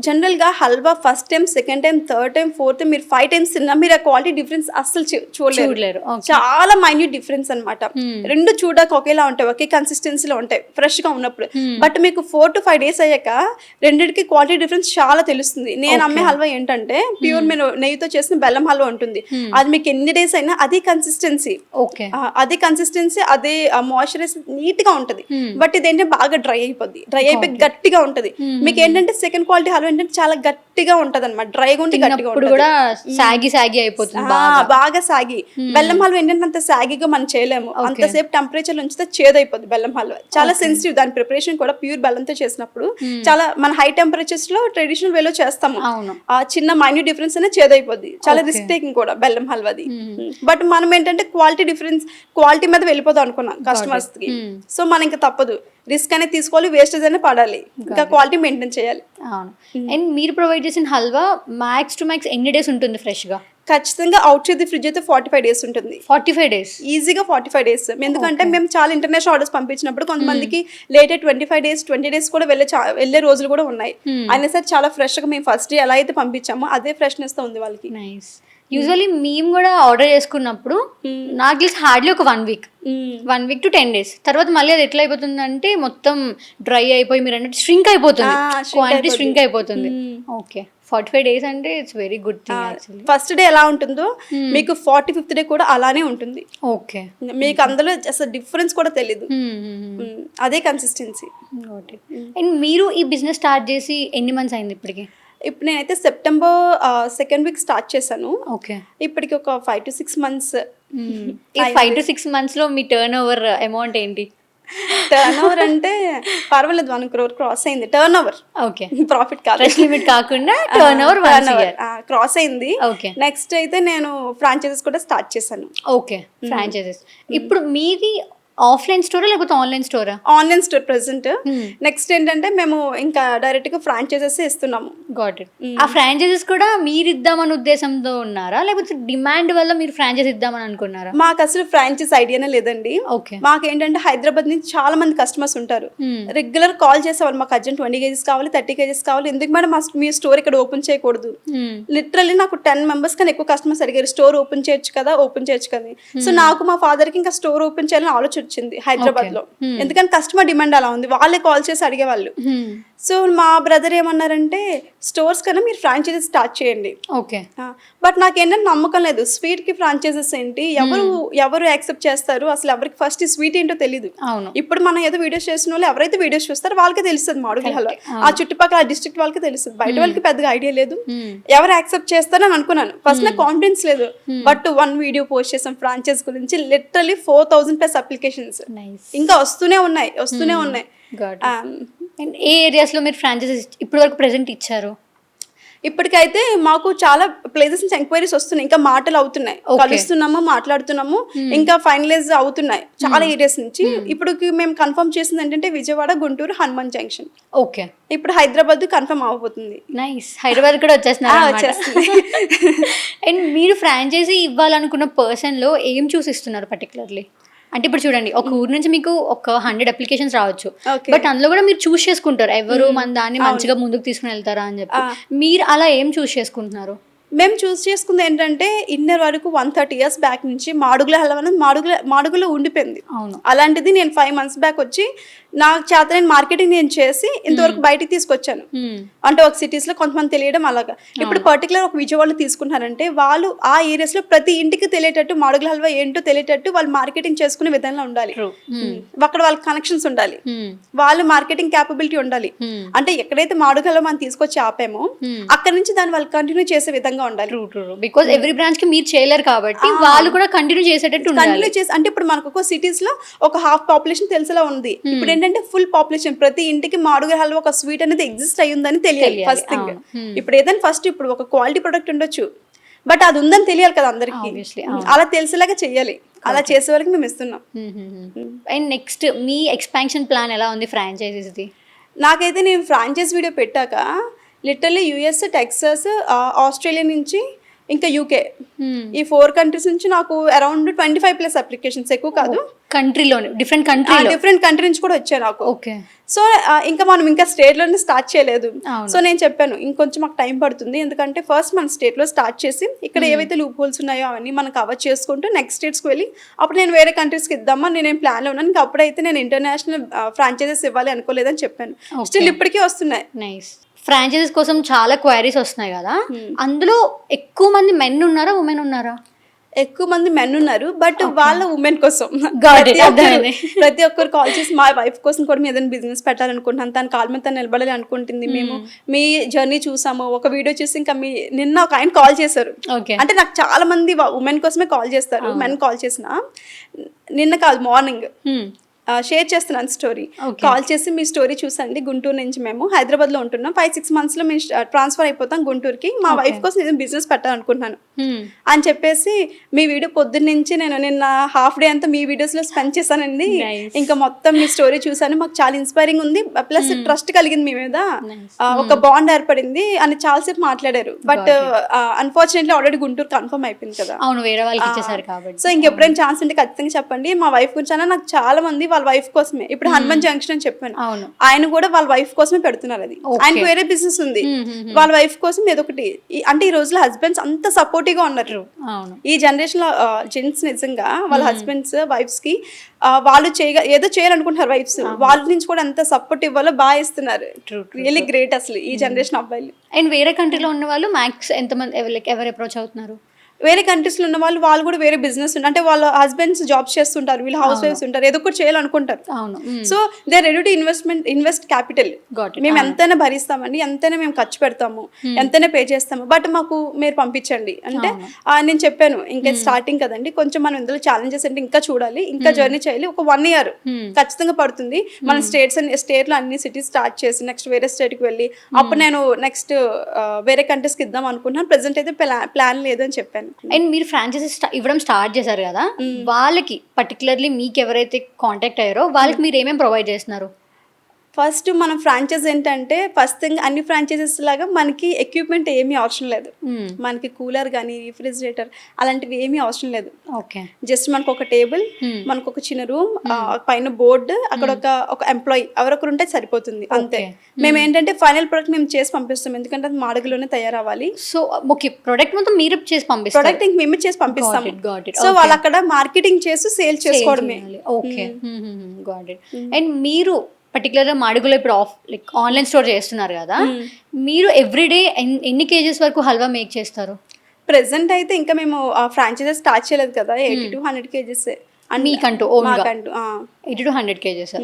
జనరల్గా halwa first time, second time, third time, fourth time మీరు 5 times తిన్నా మీరు ఆ క్వాలిటీ డిఫరెన్స్ అస్సలు చూడలేరు. చాలా మైన్యూట్ డిఫరెన్స్ అనమాట. 2 చూడక ఒకేలా ఉంటాయి, ఒకే కన్సిస్టెన్సీలో ఉంటాయి ఫ్రెష్ గా ఉన్నప్పుడు. బట్ మీకు 4 to 5 days అయ్యాక రెండింటికి క్వాలిటీ డిఫరెన్స్ చాలా తెలుస్తుంది. నేను అమ్మే హల్వా ఏంటంటే ప్యూర్ మేము నెయ్యితో చేసిన బెల్లం హల్వా ఉంటుంది. అది మీకు ఎన్ని డేస్ అయినా అదే కన్సిస్టెన్సీ, అదే మాయిశ్చరైజ్ నీట్ గా ఉంటది. బట్ ఇదేంటంటే బాగా డ్రై అయిపోయి గట్టిగా ఉంటది. మీకు ఏంటంటే సెకండ్ క్వాలిటీ హల్వా ఏంటంటే చాలా గట్టిగా ఉంటది అనమాట, డ్రైగా ఉంటే గట్టిగా ఇప్పుడు ఉంటుంది. కూడా సాగి అయిపోతుంది బాగా సాగి. బెల్లం హల్వా ఏంటంటే అంత సాగిగా మనం చేయలేము, అంతసేపు టెంపరేచర్ ఉంచితే చేదైపోద్ది బెల్లం హల్వా. చాలా సెన్సిటివ్, దాని ప్రిపరేషన్ కూడా ప్యూర్ బెల్లంతో చేసినప్పుడు చాలా మన హై టెంపరేచర్స్ లో ట్రెడిషనల్ వేలో చేస్తాము, ఆ చిన్న మైన్యూట్ డిఫరెన్స్ అనేది చేదైపోద్ది. చాలా రిస్క్ టేకింగ్ కూడా బెల్లం హల్వాది. బట్ మనం ఏంటంటే క్వాలిటీ మీద వెళ్ళిపోదాం అనుకున్నాం కస్టమర్స్ కి. సో మనం ఇంకా తప్పదు, రిస్క్ అనేది తీసుకోవాలి, వేస్టేజ్ అనేది పడాలి, ఇంకా క్వాలిటీ మెయింటైన్ చేయాలి. అవును. అండ్ మీరు ప్రొవైడ్ చేసిన హల్వా మ్యాక్స్ టు మ్యాక్స్ ఎన్ని డేస్ ఉంటుంది ఫ్రెష్ గా? ఖచ్చితంగా అవుట్ సైడ్ ది ఫ్రిడ్జ్ అయితే 45 డేస్ ఉంటుంది. 45 డేస్ ఈజీగా 45 డేస్. ఎందుకంటే మేము చాలా ఇంటర్నేషనల్ ఆర్డర్స్ పంపించినప్పుడు కొంతమందికి లేట్ 25 డేస్ 20 డేస్ కూడా వెళ్ళే రోజులు కూడా ఉన్నాయి. అయినా సరే చాలా ఫ్రెష్ గా మేము ఫస్ట్ డే ఎలా అయితే పంపించామో అదే ఫ్రెష్నెస్ తో ఉంది వాళ్ళకి. నైస్. యూజువల్లీ మేము కూడా ఆర్డర్ చేసుకున్నప్పుడు నాకు తెలిసి హార్డ్లీ ఒక 1 వీక్, 1 వీక్ టు 10 డేస్ తర్వాత మళ్ళీ అది ఎట్లా అయిపోతుంది అంటే మొత్తం డ్రై అయిపోయి మీరు అన్నట్టు స్ట్రింక్ అయిపోతుంది, క్వాంటిటీ స్ట్రింక్ అయిపోతుంది. ఓకే, 45 డేస్ అంటే it's very good thing actually. First day ఎలా ఉంటుందో మీకు 45th డే కూడా అలానే ఉంటుంది. ఓకే, మీకు అందులో అసలు డిఫరెన్స్ కూడా తెలీదు, అదే కన్సిస్టెన్సీ. అండ్ మీరు ఈ బిజినెస్ స్టార్ట్ చేసి ఎన్ని మంత్స్ అయింది ఇప్పటికి? ఇప్పుడు నేనైతే సెప్టెంబర్ 2nd వీక్ స్టార్ట్ చేశాను. ఓకే, ఇప్పటికి ఒక 5 to 6 months. ఈ 5 to 6 months లో మీ టర్న్ ఓవర్ అమౌంట్ ఏంటి? టర్న్ ఓవర్ అంటే పర్వాలేదు, 1 crore క్రాస్ అయింది టర్న్ ఓవర్. ఓకే, ప్రాఫిట్ కాదు, ఫ్రెష్ లిమిట్ కాకుండా టర్న్ ఓవర్ క్రాస్ అయింది. ఓకే, నెక్స్ట్ అయితే నేను ఫ్రాంచైజెస్ కూడా స్టార్ట్ చేశాను. Okay, franchises. ఇప్పుడు మీది ఆఫ్లైన్ స్టోరా లేకపోతే ఆన్లైన్ స్టోరా? Online store present. నెక్స్ట్ ఏంటంటే మేము ఇంకా డైరెక్ట్ గా ఫ్రాంచైజెస్ ఇస్తున్నాము. Got it. ఆ ఫ్రాంచైజెస్ కూడా మీరు ఇద్దామని ఉద్దేశంతో ఉన్నారా లేకపోతే డిమాండ్ వల్ల మీరు ఫ్రాంచైజ్ ఇద్దామని అనుకున్నారా? మాకు అసలు ఫ్రాంచైజ్ ఐడియానే లేదండి. ఓకే, మాకు ఏంటంటే హైదరాబాద్ నుంచి చాలా మంది కస్టమర్స్ ఉంటారు, రెగ్యులర్ కాల్ చేసేవాళ్ళు, మాకు అర్జెంట్ 20 kgs కావాలి, 30 kgs కావాలి, ఎందుకు మేడం మీ స్టోర్ ఇక్కడ ఓపెన్ చేయకూడదు? లిటరల్లీ నాకు 10 members కన్నా ఎక్కువ కస్టమర్స్ అడిగారు స్టోర్ ఓపెన్ చేయొచ్చు కదా. సో నాకు మా ఫాదర్ కి ఇంకా స్టోర్ ఓపెన్ చేయాలని ఆలోచన వచ్చింది హైదరాబాద్ లో, ఎందుకంటే కస్టమర్ డిమాండ్ అలా ఉంది, వాళ్ళే కాల్ చేసి అడిగేవాళ్ళు. సో మా బ్రదర్ ఏమన్నారంటే స్టోర్స్ కన్నా మీరు ఫ్రాంచైజెస్ స్టార్ట్ చేయండి. ఓకే, బట్ నాకు ఏంటంటే నమ్మకం లేదు, స్వీట్ కి ఫ్రాంచైజెస్ ఏంటి, ఎవరు యాక్సెప్ట్ చేస్తారు, అసలు ఎవరికి ఫస్ట్ స్వీట్ ఏంటో తెలియదు. ఇప్పుడు మనం ఏదో వీడియోస్ చేసిన వాళ్ళు ఎవరైతే వీడియోస్ చూస్తారో వాళ్ళకే తెలుస్తుంది మాడుగుల హల్వా, ఆ చుట్టుపక్కల డిస్ట్రిక్ట్ వాళ్ళకి తెలుస్తుంది, బయట వాళ్ళకి పెద్దగా ఐడియా లేదు, ఎవరు యాక్సెప్ట్ చేస్తారని అనుకున్నాను. ఫస్ట్ నాకు కాన్ఫిడెన్స్ లేదు, బట్ 1 వీడియో పోస్ట్ చేసాం ఫ్రాంచైజ్ గురించి, లిటరల్లీ 4000+ అప్లికేషన్స్ ఇంకా వస్తూనే ఉన్నాయి. ఏ ఏరియాస్ లో మీరు ఫ్రాంచైజెస్ ఇప్పటి వరకు ప్రెజెంట్ ఇచ్చారు? ఇప్పటికైతే మాకు చాలా ప్లేసెస్ నుంచి ఎంక్వైరీస్ వస్తున్నాయి, ఇంకా మాటలు అవుతున్నాయి, కలుస్తున్నాము, మాట్లాడుతున్నాము, ఇంకా ఫైనలైజ్ అవుతున్నాయి చాలా ఏరియాస్ నుంచి. ఇప్పుడు మేము కన్ఫర్మ్ చేసింది ఏంటంటే విజయవాడ, గుంటూరు, హనుమాన్ జంక్షన్. ఓకే, ఇప్పుడు హైదరాబాద్ కన్ఫర్మ్ అవ్వబోతుంది. నైస్, హైదరాబాద్ కూడా వచ్చేస్తుంది. అండ్ మీరు ఫ్రాంచైజీ ఇవ్వాలనుకున్న పర్సన్ లో ఏం చూసిస్తున్నారు పర్టికులర్లీ? అంటే ఇప్పుడు చూడండి, ఒక ఊరు నుంచి మీకు ఒక 100 అప్లికేషన్స్ రావచ్చు, బట్ అందులో కూడా మీరు చూస్ చేసుకుంటారు ఎవరు మన దాన్ని మంచిగా ముందుకు తీసుకుని వెళ్తారా అని చెప్పి. మీరు అలా ఏం చూస్ చేసుకుంటున్నారు? మేము చూస్ చేసుకుంది ఏంటంటే ఇన్నర్ వరకు 130 years బ్యాక్ నుంచి మాడుగుల హల్వా అనేది మాడుగులో ఉండిపోయింది. అలాంటిది నేను 5 months బ్యాక్ వచ్చి నాకు చేత నేను మార్కెటింగ్ నేను చేసి ఇంతవరకు బయటికి తీసుకొచ్చాను. అంటే ఒక సిటీస్ లో కొంతమంది తెలియడం అలాగా. ఇప్పుడు పర్టికులర్ ఒక విజయవాడలో తీసుకుంటున్నారంటే వాళ్ళు ఆ ఏరియాస్ లో ప్రతి ఇంటికి తెలియటట్టు మాడుగుల హల్వా ఏంటో తెలియటట్టు వాళ్ళు మార్కెటింగ్ చేసుకునే విధంగా ఉండాలి, అక్కడ వాళ్ళకి కనెక్షన్స్ ఉండాలి, వాళ్ళు మార్కెటింగ్ క్యాపబిలిటీ ఉండాలి. అంటే ఎక్కడైతే మాడుగుల హల్వా మనం తీసుకొచ్చి ఆపామో అక్కడ నుంచి దాన్ని వాళ్ళు కంటిన్యూ చేసే విధంగా ఉండాలి. బికాజ్ ఎవ్రీ బ్రాంచ్ కి మీరు చేయలేరు కాబట్టి వాళ్ళు కూడా కంటిన్యూ చేసేటట్టు కంటిన్యూ చేసి. అంటే ఇప్పుడు మనకు ఒక సిటీస్ లో ఒక హాఫ్ పాపులేషన్ తెలిసేలా ఉంది, ఇప్పుడు ఏంటంటే ఫుల్ పాపులేషన్ ప్రతి ఇంటికి మాడుగుల హల్వా ఒక స్వీట్ అనేది ఎగ్జిస్ట్ అయ్యి ఉందని తెలియాలి ఫస్ట్ థింగ్. ఇప్పుడు ఏదైనా ఫస్ట్ ఇప్పుడు ఒక క్వాలిటీ ప్రొడక్ట్ ఉండొచ్చు, బట్ అది ఉందని తెలియాలి కదా అందరికి, అలా తెలిసేలాగా చెయ్యాలి. అలా చేసే వరకు మేము ఇస్తున్నాం. And next me expansion plan ఎలా ఉంది ఫ్రాంచైజీస్ది? నాకైతే నేను ఫ్రాంచైజ్ వీడియో పెట్టాక లిటరల్లీ యుఎస్, టెక్సాస్, ఆస్ట్రేలియా నుంచి ఇంకా యూకే, ఈ 4 countries నుంచి నాకు అరౌండ్ 25+ అప్లికేషన్స్, ఎక్కువ కాదు, కంట్రీలోనే డిఫరెంట్ కంట్రీ నుంచి కూడా వచ్చాయి నాకు. ఓకే, సో ఇంకా మనం ఇంకా స్టేట్లోనే స్టార్ట్ చేయలేదు. సో నేను చెప్పాను ఇంకొంచెం మాకు టైం పడుతుంది, ఎందుకంటే ఫస్ట్ మన స్టేట్లో స్టార్ట్ చేసి ఇక్కడ ఏవైతే లూప్ హోల్స్ ఉన్నాయో అవన్నీ మనం కవర్ చేసుకుంటూ నెక్స్ట్ స్టేట్స్కి వెళ్ళి అప్పుడు నేను వేరే కంట్రీస్కి ఇద్దామా నేను ప్లాన్లో ఉన్నాను. ఇంకా అప్పుడైతే నేను ఇంటర్నేషనల్ ఫ్రాంచైజెస్ ఇవ్వాలి అనుకోలేదని చెప్పాను. స్టిల్ ఇప్పటికీ వస్తున్నాయి. నైస్. ఫ్రాంచైజీస్ కోసం చాలా క్వైరీస్ వస్తున్నాయి కదా, అందులో ఎక్కువ మంది మెన్ ఉన్నారా, ఉమెన్ ఉన్నారా? ఎక్కువ మంది మెన్ ఉన్నారు, బట్ వాళ్ళ ఉమెన్ కోసం Got it. అర్థమైంది. ప్రతి ఒక్కరు కాల్ చేసి మా వైఫ్ కోసం కూడా మేము ఏదైనా బిజినెస్ పెట్టాలనుకుంటున్నాను, తన కాల్ మీద తను నిలబడాలి అనుకుంటుంది, మేము మీ జర్నీ చూసాము, ఒక వీడియో చూసి ఇంకా నిన్న ఒక ఆయన కాల్ చేశారు. ఓకే. అంటే నాకు చాలా మంది ఉమెన్ కోసమే కాల్ చేస్తారు, మెన్ కాల్ చేసిన నిన్న కాదు మార్నింగ్ షేర్ చేస్తున్నాను స్టోరీ. కాల్ చేసి మీ స్టోరీ చూసండి, గుంటూరు నుంచి మేము హైదరాబాద్లో ఉంటున్నాం, 5-6 monthsలో మేము ట్రాన్స్ఫర్ అయిపోతాం గుంటూరుకి, మా వైఫ్ కోసం నేను బిజినెస్ పెట్టాలనుకుంటున్నాను అని చెప్పేసి మీ వీడియో పొద్దున్న నుంచి నేను నిన్న హాఫ్ డే అంతా మీ వీడియోస్లో స్పెండ్ చేశానండి. ఇంకా మొత్తం మీ స్టోరీ చూసాను, మాకు చాలా ఇన్స్పైరింగ్ ఉంది, ప్లస్ ట్రస్ట్ కలిగింది మీ మీద, ఒక బాండ్ ఏర్పడింది అని చాలాసేపు మాట్లాడారు. But unfortunately already Guntur confirm అయిపోయింది కదా. అవును, వేరే వాళ్ళకి ఇచ్చేసారు కాబట్టి. సో ఇంకెప్పుడైనా ఛాన్స్ ఉంటే ఖచ్చితంగా చెప్పండి. మా వైఫ్ గురించి అన్నా నాకు చాలా మంది వాళ్ళ వైఫ్ కోసమే, ఇప్పుడు హనుమాన్ జంక్షన్ అని చెప్పాను, ఆయన కూడా వాళ్ళ వైఫ్ కోసమే పెడుతున్నారు. అది ఆయనకు వేరే బిజినెస్ ఉంది, వాళ్ళ వైఫ్ కోసం ఏదో ఒకటి. అంటే ఈ రోజులో హస్బెండ్స్ అంత సపోర్టివ్ గా ఉన్నారు ఈ జనరేషన్ లో. జెంట్స్ నిజంగా వాళ్ళ హస్బెండ్స్ వైఫ్స్ కి వాళ్ళు ఏదో చేయాలనుకుంటున్నారు వైఫ్స్, వాళ్ళ నుంచి కూడా ఎంత సపోర్ట్ ఇవ్వాలో బాగా ఇస్తున్నారు. రియల్లీ గ్రేట్ అసలు ఈ జనరేషన్ అబ్బాయిలు. అండ్ వేరే కంట్రీలో ఉన్న వాళ్ళు మ్యాక్స్ ఎంతమంది ఎవరు అప్రోచ్ అవుతున్నారు? వేరే కంట్రీస్లో ఉన్న వాళ్ళు కూడా వేరే బిజినెస్ అంటే వాళ్ళ హస్బెండ్స్ జాబ్స్ చేస్తుంటారు, వీళ్ళు హౌస్ వైఫ్స్ ఉంటారు, ఏదో ఒకటి చేయాలనుకుంటారు. So they ready to invest capital. మేము ఎంతైనా భరిస్తామండి, ఎంతైనా మేము ఖర్చు పెడతాము, ఎంతైనా పే చేస్తాము, బట్ మాకు మీరు పంపించండి అంటే నేను చెప్పాను ఇంకా స్టార్టింగ్ కదండి, కొంచెం మనం ఇందులో ఛాలెంజెస్ అంటే ఇంకా చూడాలి, ఇంకా జర్నీ చేయాలి, ఒక 1 year ఖచ్చితంగా పడుతుంది. మన స్టేట్లో అన్ని సిటీస్ స్టార్ట్ చేసి నెక్స్ట్ వేరే స్టేట్కి వెళ్ళి అప్పుడు నేను నెక్స్ట్ వేరే కంట్రీస్కి ఇద్దాం అనుకుంటున్నాను. ప్రెసెంట్ అయితే ప్లాన్ లేదు అని చెప్పాను. అండ్ మీరు ఫ్రాంచైజీస్ ఇవ్వడం స్టార్ట్ చేశారు కదా, వాళ్ళకి పర్టికులర్లీ మీకు ఎవరైతే కాంటాక్ట్ అయ్యారో వాళ్ళకి మీరు ఏమేమి ప్రొవైడ్ చేస్తున్నారు? ఫస్ట్ మనం ఫ్రాంచైజ్ ఏంటంటే ఫస్ట్ థింగ్ అన్ని ఫ్రాంచైజెస్ లాగా మనకి ఎక్విప్మెంట్ ఏమీ అవసరం లేదు. మనకి కూలర్ కానీ రిఫ్రిజిరేటర్ అలాంటివి ఏమీ అవసరం లేదు. ఓకే, జస్ట్ మనకు ఒక టేబుల్, మనకు ఒక చిన్న రూమ్, పైన బోర్డు, అక్కడ ఒక ఎంప్లాయీ ఎవరొకరు ఉంటే సరిపోతుంది అంతే. మేము ఏంటంటే ఫైనల్ ప్రొడక్ట్ మేము చేసి పంపిస్తాం, ఎందుకంటే అది మాడగలోనే తయారవ్వాలి. సో ఓకే, ప్రొడక్ట్ మొత్తం మీరు చేసి పంపిస్తారు, ప్రొడక్ట్ ఇంక మేము చేసి పంపిస్తాం. సో వాళ్ళు అక్కడ మార్కెటింగ్ చేసి సేల్ చేసుకోవడమే. Okay, got it. అండ్ మీరు పర్టికులర్గా మాడుగులో ఇప్పుడు ఆన్లైన్ స్టోర్ చేస్తున్నారు కదా, మీరు ఎవ్రీడే ఎన్ని కేజెస్ వరకు హల్వా మేక్ చేస్తారు? ప్రెసెంట్ అయితే ఇంకా మేము ఫ్రాంచైజెస్ స్టార్ట్ చేయలేదు కదా, 80 to 100 kgs మీకంటూ 80 to 100 kgs.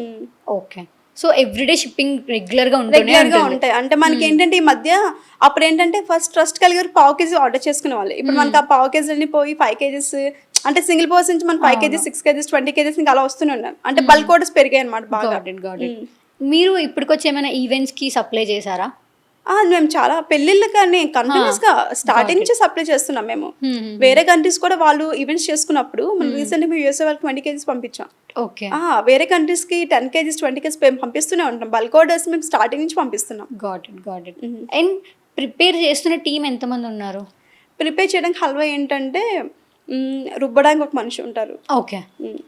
Okay, so everyday shipping రెగ్యులర్గా ఉంటాయి. అంటే మనకి ఏంటంటే ఈ మధ్య అప్పుడు ఏంటంటే ఫస్ట్ ట్రస్ట్ కలిగారు 1/4 kg ఆర్డర్ చేసుకునే వాళ్ళు, ఇప్పుడు మనకి ఆ 1/4 kg అన్ని పోయి 5 kgs అంటే సింగిల్ పర్సన్ నుంచి మనం 5 kgs 6 kgs 20 kgs ఇంకా అలా వస్తూనే ఉన్నాం. అంటే బల్క్ ఆర్డర్స్ పెరిగాయి అనమాట బాగా. మీరు ఇప్పటికొచ్చి ఏమైనా ఈవెంట్స్ కి సప్లై చేశారా? మేము చాలా పెళ్ళిళ్ళు కానీ కంటిన్యూస్ గా స్టార్టింగ్ నుంచి సప్లై చేస్తున్నాం మేము. వేరే కంట్రీస్ కూడా వాళ్ళు ఈవెంట్స్ చేసుకున్నప్పుడు మనం రీసెంట్ మేము యూఎస్ఏ వాళ్ళకి 20 kgs పంపించాం. ఓకే, వేరే కంట్రీస్ కి 10 kgs 20 kgs పంపిస్తూనే ఉంటాం. బల్క్ ఆర్డర్స్ మేము స్టార్టింగ్ నుంచి పంపిస్తున్నాం. Got it. అండ్ ప్రిపేర్ చేస్తున్న టీం ఎంతమంది ఉన్నారు? ప్రిపేర్ చేయడానికి హల్వా ఏంటంటే రుబ్బడానికి ఒక మనిషి ఉంటారు. ఓకే,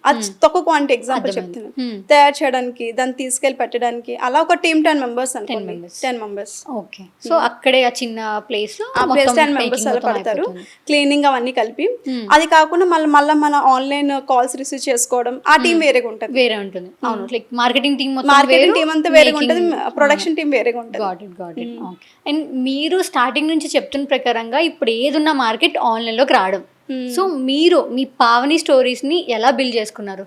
అది తక్కువ క్వాంటిటీ ఎగ్జాంపుల్ చెప్తున్నాను. తయారు చేయడానికి దాన్ని తీసుకెళ్ళి పెట్టడానికి అలా ఒక టీమ్ 10 members అనుకోండి, 10 members. ఓకే, సో అక్కడే ఆ చిన్న ప్లేస్ 10 members అలా పడతారు, క్లీనింగ్ అవన్నీ కలిపి. అది కాకుండా మళ్ళీ మన ఆన్లైన్ కాల్స్ రిసీవ్ చేసుకోవడం ఆ టీం వేరేగా ఉంటుంది. అవును, లైక్ మార్కెటింగ్ టీమ్ అంతా వేరేగా ఉంటుంది, ప్రొడక్షన్ టీం వేరేగా ఉంటుంది. Got it. అండ్ మీరు స్టార్టింగ్ నుంచి చెప్తున్న ప్రకారంగా ఇప్పుడు ఏదున్న మార్కెట్ ఆన్లైన్ లోకి రావడం, సో మీరు మీ పావని స్టోరీస్ ని ఎలా బిల్డ్ చేసుకున్నారు?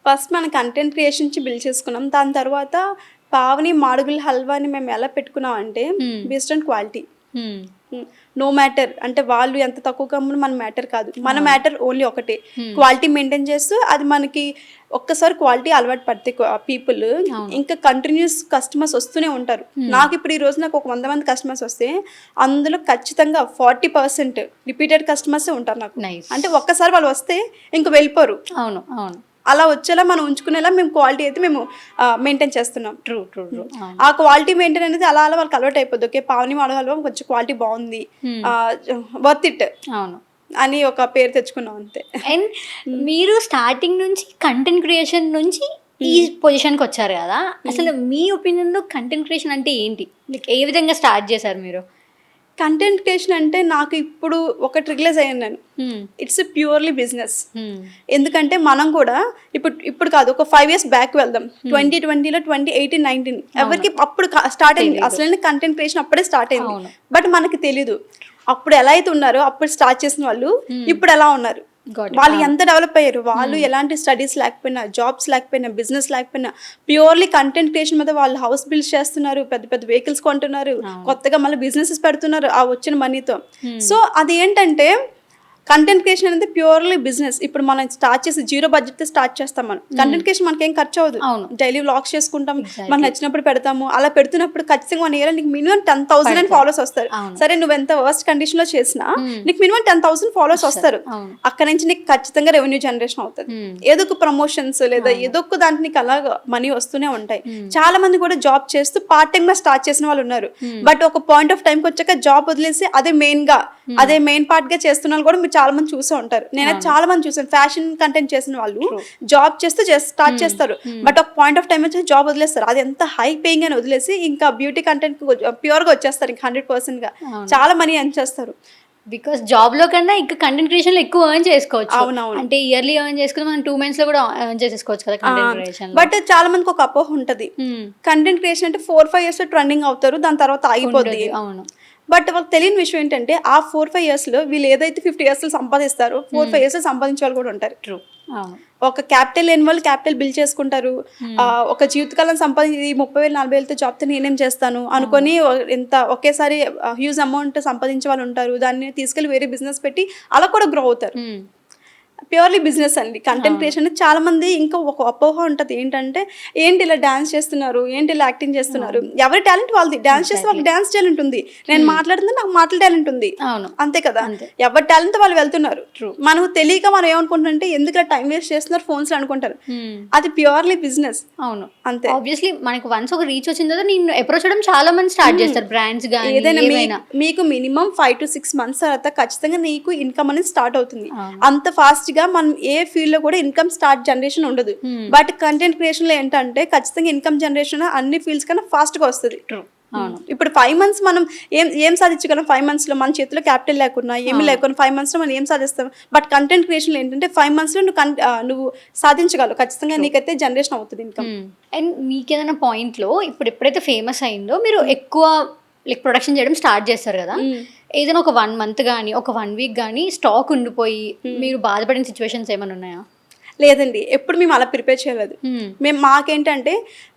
ఫస్ట్ మన కంటెంట్ క్రియేషన్ నుంచి బిల్డ్ చేసుకున్నాం. దాని తర్వాత పావని మాడుగుల హల్వాని మేము ఎలా పెట్టుకున్నాం అంటే based on quality. No matter అంటే వాళ్ళు ఎంత తక్కువగా అమ్ముడు మన మ్యాటర్ కాదు, మన మ్యాటర్ ఓన్లీ ఒకటే, క్వాలిటీ మెయింటైన్ చేస్తూ అది మనకి ఒక్కసారి క్వాలిటీ అలవాటు పడితే పీపుల్ ఇంకా కంటిన్యూస్ కస్టమర్స్ వస్తూనే ఉంటారు. నాకు ఇప్పుడు ఈ రోజు నాకు ఒక 100 మంది కస్టమర్స్ వస్తే అందులో ఖచ్చితంగా 40% రిపీటెడ్ కస్టమర్సే ఉంటారు నాకు. అంటే ఒక్కసారి వాళ్ళు వస్తే ఇంకా వెళ్ళిపోరు. అవును, అలా వచ్చేలా మనం ఉంచుకునేలా మేము క్వాలిటీ అయితే మేము మెయింటైన్ చేస్తున్నాం. ట్రూ. ఆ క్వాలిటీ మెయింటైన్ అనేది అలా వాళ్ళకి అలవాటు అయిపోద్ది. ఓకే, పావని మాడగ హల్వా కొంచెం క్వాలిటీ బాగుంది, వర్త్ ఇట్ అని ఒక పేరు తెచ్చుకున్నాం అంతే. అండ్ మీరు స్టార్టింగ్ నుంచి కంటెంట్ క్రియేషన్ నుంచి ఈ పొజిషన్కి వచ్చారు కదా, అసలు మీ ఒపీనియన్లో కంటెంట్ క్రియేషన్ అంటే ఏంటి? లైక్ ఏ విధంగా స్టార్ట్ చేశారు మీరు? కంటెంట్ క్రియేషన్ అంటే నాకు ఇప్పుడు ఒకటి రిలీజ్ అయ్యాను నేను, ఇట్స్ ప్యూర్లీ బిజినెస్. ఎందుకంటే మనం కూడా ఇప్పుడు కాదు, ఒక 5 years బ్యాక్ వెళ్దాం, 2020లో 2018, 2019 ఎవరికి అప్పుడు స్టార్ట్ అయింది అసలు కంటెంట్ క్రియేషన్ అప్పుడే స్టార్ట్ అయింది, బట్ మనకి తెలీదు. అప్పుడు ఎలా అయితే ఉన్నారో అప్పుడు స్టార్ట్ చేసిన వాళ్ళు ఇప్పుడు ఎలా ఉన్నారు, వాళ్ళు ఎంత డెవలప్ అయ్యారు, వాళ్ళు ఎలాంటి స్టడీస్ లేకపోయినా, జాబ్స్ లేకపోయినా, బిజినెస్ లేకపోయినా ప్యూర్లీ కంటెంట్ క్రియేషన్ మీద వాళ్ళు హౌస్ బిల్డ్ చేస్తున్నారు, పెద్ద పెద్ద వెహికల్స్ కొంటున్నారు, కొత్తగా మళ్ళీ బిజినెసెస్ పెడుతున్నారు ఆ వచ్చిన మనీతో. సో అది ఏంటంటే కంటెంట్ క్రియేషన్ అనేది ప్యూర్లీ బిజినెస్. ఇప్పుడు మనం స్టార్ట్ చేసి 0 బడ్జెట్తో స్టార్ట్ చేస్తాం. మనం కంటెంట్ క్రియేషన్ మనకేం ఖర్చు అవ్వదు, డైలీ వ్లాగ్స్ చేసుకుంటాం, మనకు నచ్చినప్పుడు పెడతాము. అలా పెడుతున్నప్పుడు ఖచ్చితంగా 1 year నీకు మినిమం 10,000 అని ఫాలోవర్స్ వస్తారు. సరే నువ్వు ఎంత వర్స్ట్ కండిషన్ లో చేసినా నీకు మినిమం 10,000 ఫాలోవర్స్ వస్తారు. అక్కడ నుంచి నీకు ఖచ్చితంగా రెవెన్యూ జనరేషన్ అవుతుంది. ఏదో ఒక ప్రమోషన్స్ లేదా ఏదో ఒక దాంట్లో నీకు అలాగా మనీ వస్తూనే ఉంటాయి. చాలా మంది కూడా జాబ్ చేస్తూ పార్ట్ టైమ్ గా స్టార్ట్ చేసిన వాళ్ళు ఉన్నారు. బట్ ఒక పాయింట్ ఆఫ్ టైంకి వచ్చాక జాబ్ వదిలేసి అదే మెయిన్ పార్ట్ గా చేస్తున్న వాళ్ళు కూడా చాలా మంది చూసే ఉంటారు. నేనైతే చాలా మంది చూసాను, ఫ్యాషన్ కంటెంట్ చేసిన వాళ్ళు జాబ్ చేస్తూ స్టార్ట్ చేస్తారు. బట్ ఒక పాయింట్ ఆఫ్ టైం వచ్చి జాబ్ వదిలేస్తారు. అది ఎంత హై పేయింగ్ అని వదిలేసి ఇంకా బ్యూటీ కంటెంట్ ప్యూర్ గా వచ్చేస్తారు. ఇంకా 100% గా చాలా మనీ ఎర్న్ చేస్తారు. బికాస్ జాబ్ లో కన్నా ఇంకా కంటెంట్ క్రియేషన్ లో ఎక్కువ ఎర్న్ చేసుకోవచ్చు. అవునవును. అంటే ఇయర్లీ ఎర్న్ చేసుకుని మనం 2 months లో కూడా ఎర్న్ చేసేసుకోవచ్చు కదా కంటెంట్ క్రియేషన్. బట్ చాలా మందికి ఒక అపోహ ఉంటది, కంటెంట్ క్రియేషన్ అంటే 4-5 years ట్రెండింగ్ అవుతారు, దాని తర్వాత ఆగిపోద్ది. అవును. బట్ వాళ్ళకి తెలియని విషయం ఏంటంటే ఆ 4-5 years లో వీళ్ళు ఏదైతే 50 years సంపాదిస్తారో 4-5 years సంపాదించే వాళ్ళు కూడా ఉంటారు. ట్రూ. ఒక క్యాపిటల్ లేని వాళ్ళు క్యాపిటల్ బిల్డ్ చేసుకుంటారు. ఒక జీవితకాలం సంపాదించి 30,000-40,000తో జాబ్తో నేనేం చేస్తాను అనుకొని ఎంత ఒకేసారి హ్యూజ్ అమౌంట్ సంపాదించే వాళ్ళు ఉంటారు. దాన్ని తీసుకెళ్లి వేరే బిజినెస్ పెట్టి అలా కూడా గ్రో అవుతారు. ప్యూర్లీ బిజినెస్ అండి కంటెంట్ క్రియేషన్. చాలా మంది ఇంకా ఒక అపోహ ఉంటుంది ఏంటంటే ఏంటి ఇలా డాన్స్ చేస్తున్నారు, ఏంటి ఇలా యాక్టింగ్ చేస్తున్నారు. ఎవరి టాలెంట్ వాళ్ళది. డాన్స్ చేస్తే వాళ్ళకి డాన్స్ టాలెంట్ ఉంది, నేను మాట్లాడుతున్నా నాకు మాటల టాలెంట్ ఉంది, అంతే కదా. ఎవరి టాలెంట్ వాళ్ళు వెళ్తున్నారు. మనకు తెలియక మనం ఏమనుకుంటుంటే ఎందుకు ఇలా టైం వేస్ట్ చేస్తున్నారు ఫోన్స్ లో అనుకుంటారు. అది ప్యూర్లీ బిజినెస్. అవును, అంతే. ఆబ్వియస్లీ మనకు వన్స్ ఒక రీచ్ వచ్చిన తర్వాత నేను అప్రోచ్ చేయడం చాలా మంది స్టార్ట్ చేస్తారు, బ్రాండ్స్ గానీ ఏదైనా. మీకు మినిమం 5 to 6 months తర్వాత ఖచ్చితంగా నీకు ఇన్కమ్ అనేది స్టార్ట్ అవుతుంది. అంత ఫాస్ట్ గా మనం ఏ ఫీల్డ్ లో కూడా ఇన్కమ్ జనరేషన్ ఉండదు. బట్ కంటెంట్ క్రియేషన్ లో ఏంటంటే ఖచ్చితంగా ఇన్కమ్ జనరేషన్ అన్ని ఫీల్డ్స్ కన్నా ఫాస్ట్ గా వస్తుంది. ఇప్పుడు 5 months మనం ఏం సాధించగలం. 5 months లో మన చేతిలో క్యాపిటల్ లేకున్నా ఏమి లేకున్నా 5 months లో మనం ఏం సాధిస్తాం. బట్ కంటెంట్ క్రియేషన్ లో ఏంటంటే 5 months లో నువ్వు సాధించగలవు. ఖచ్చితంగా నీకైతే జనరేషన్ అవుతుంది ఇన్కమ్. అండ్ మీకు ఏదైనా పాయింట్ లో ఇప్పుడు ఎప్పుడైతే ఫేమస్ అయిందో మీరు ఎక్కువ లైక్ ప్రొడక్షన్ చేయడం స్టార్ట్ చేస్తారు కదా, ఏదైనా ఒక 1 month కానీ ఒక 1 week కానీ స్టాక్ ఉండిపోయి మీరు బాధపడిన సిచ్యువేషన్స్ ఏమైనా ఉన్నాయా? లేదండి, ఎప్పుడు మేము అలా ప్రిపేర్ చేయలేదు. మాకేంటంటే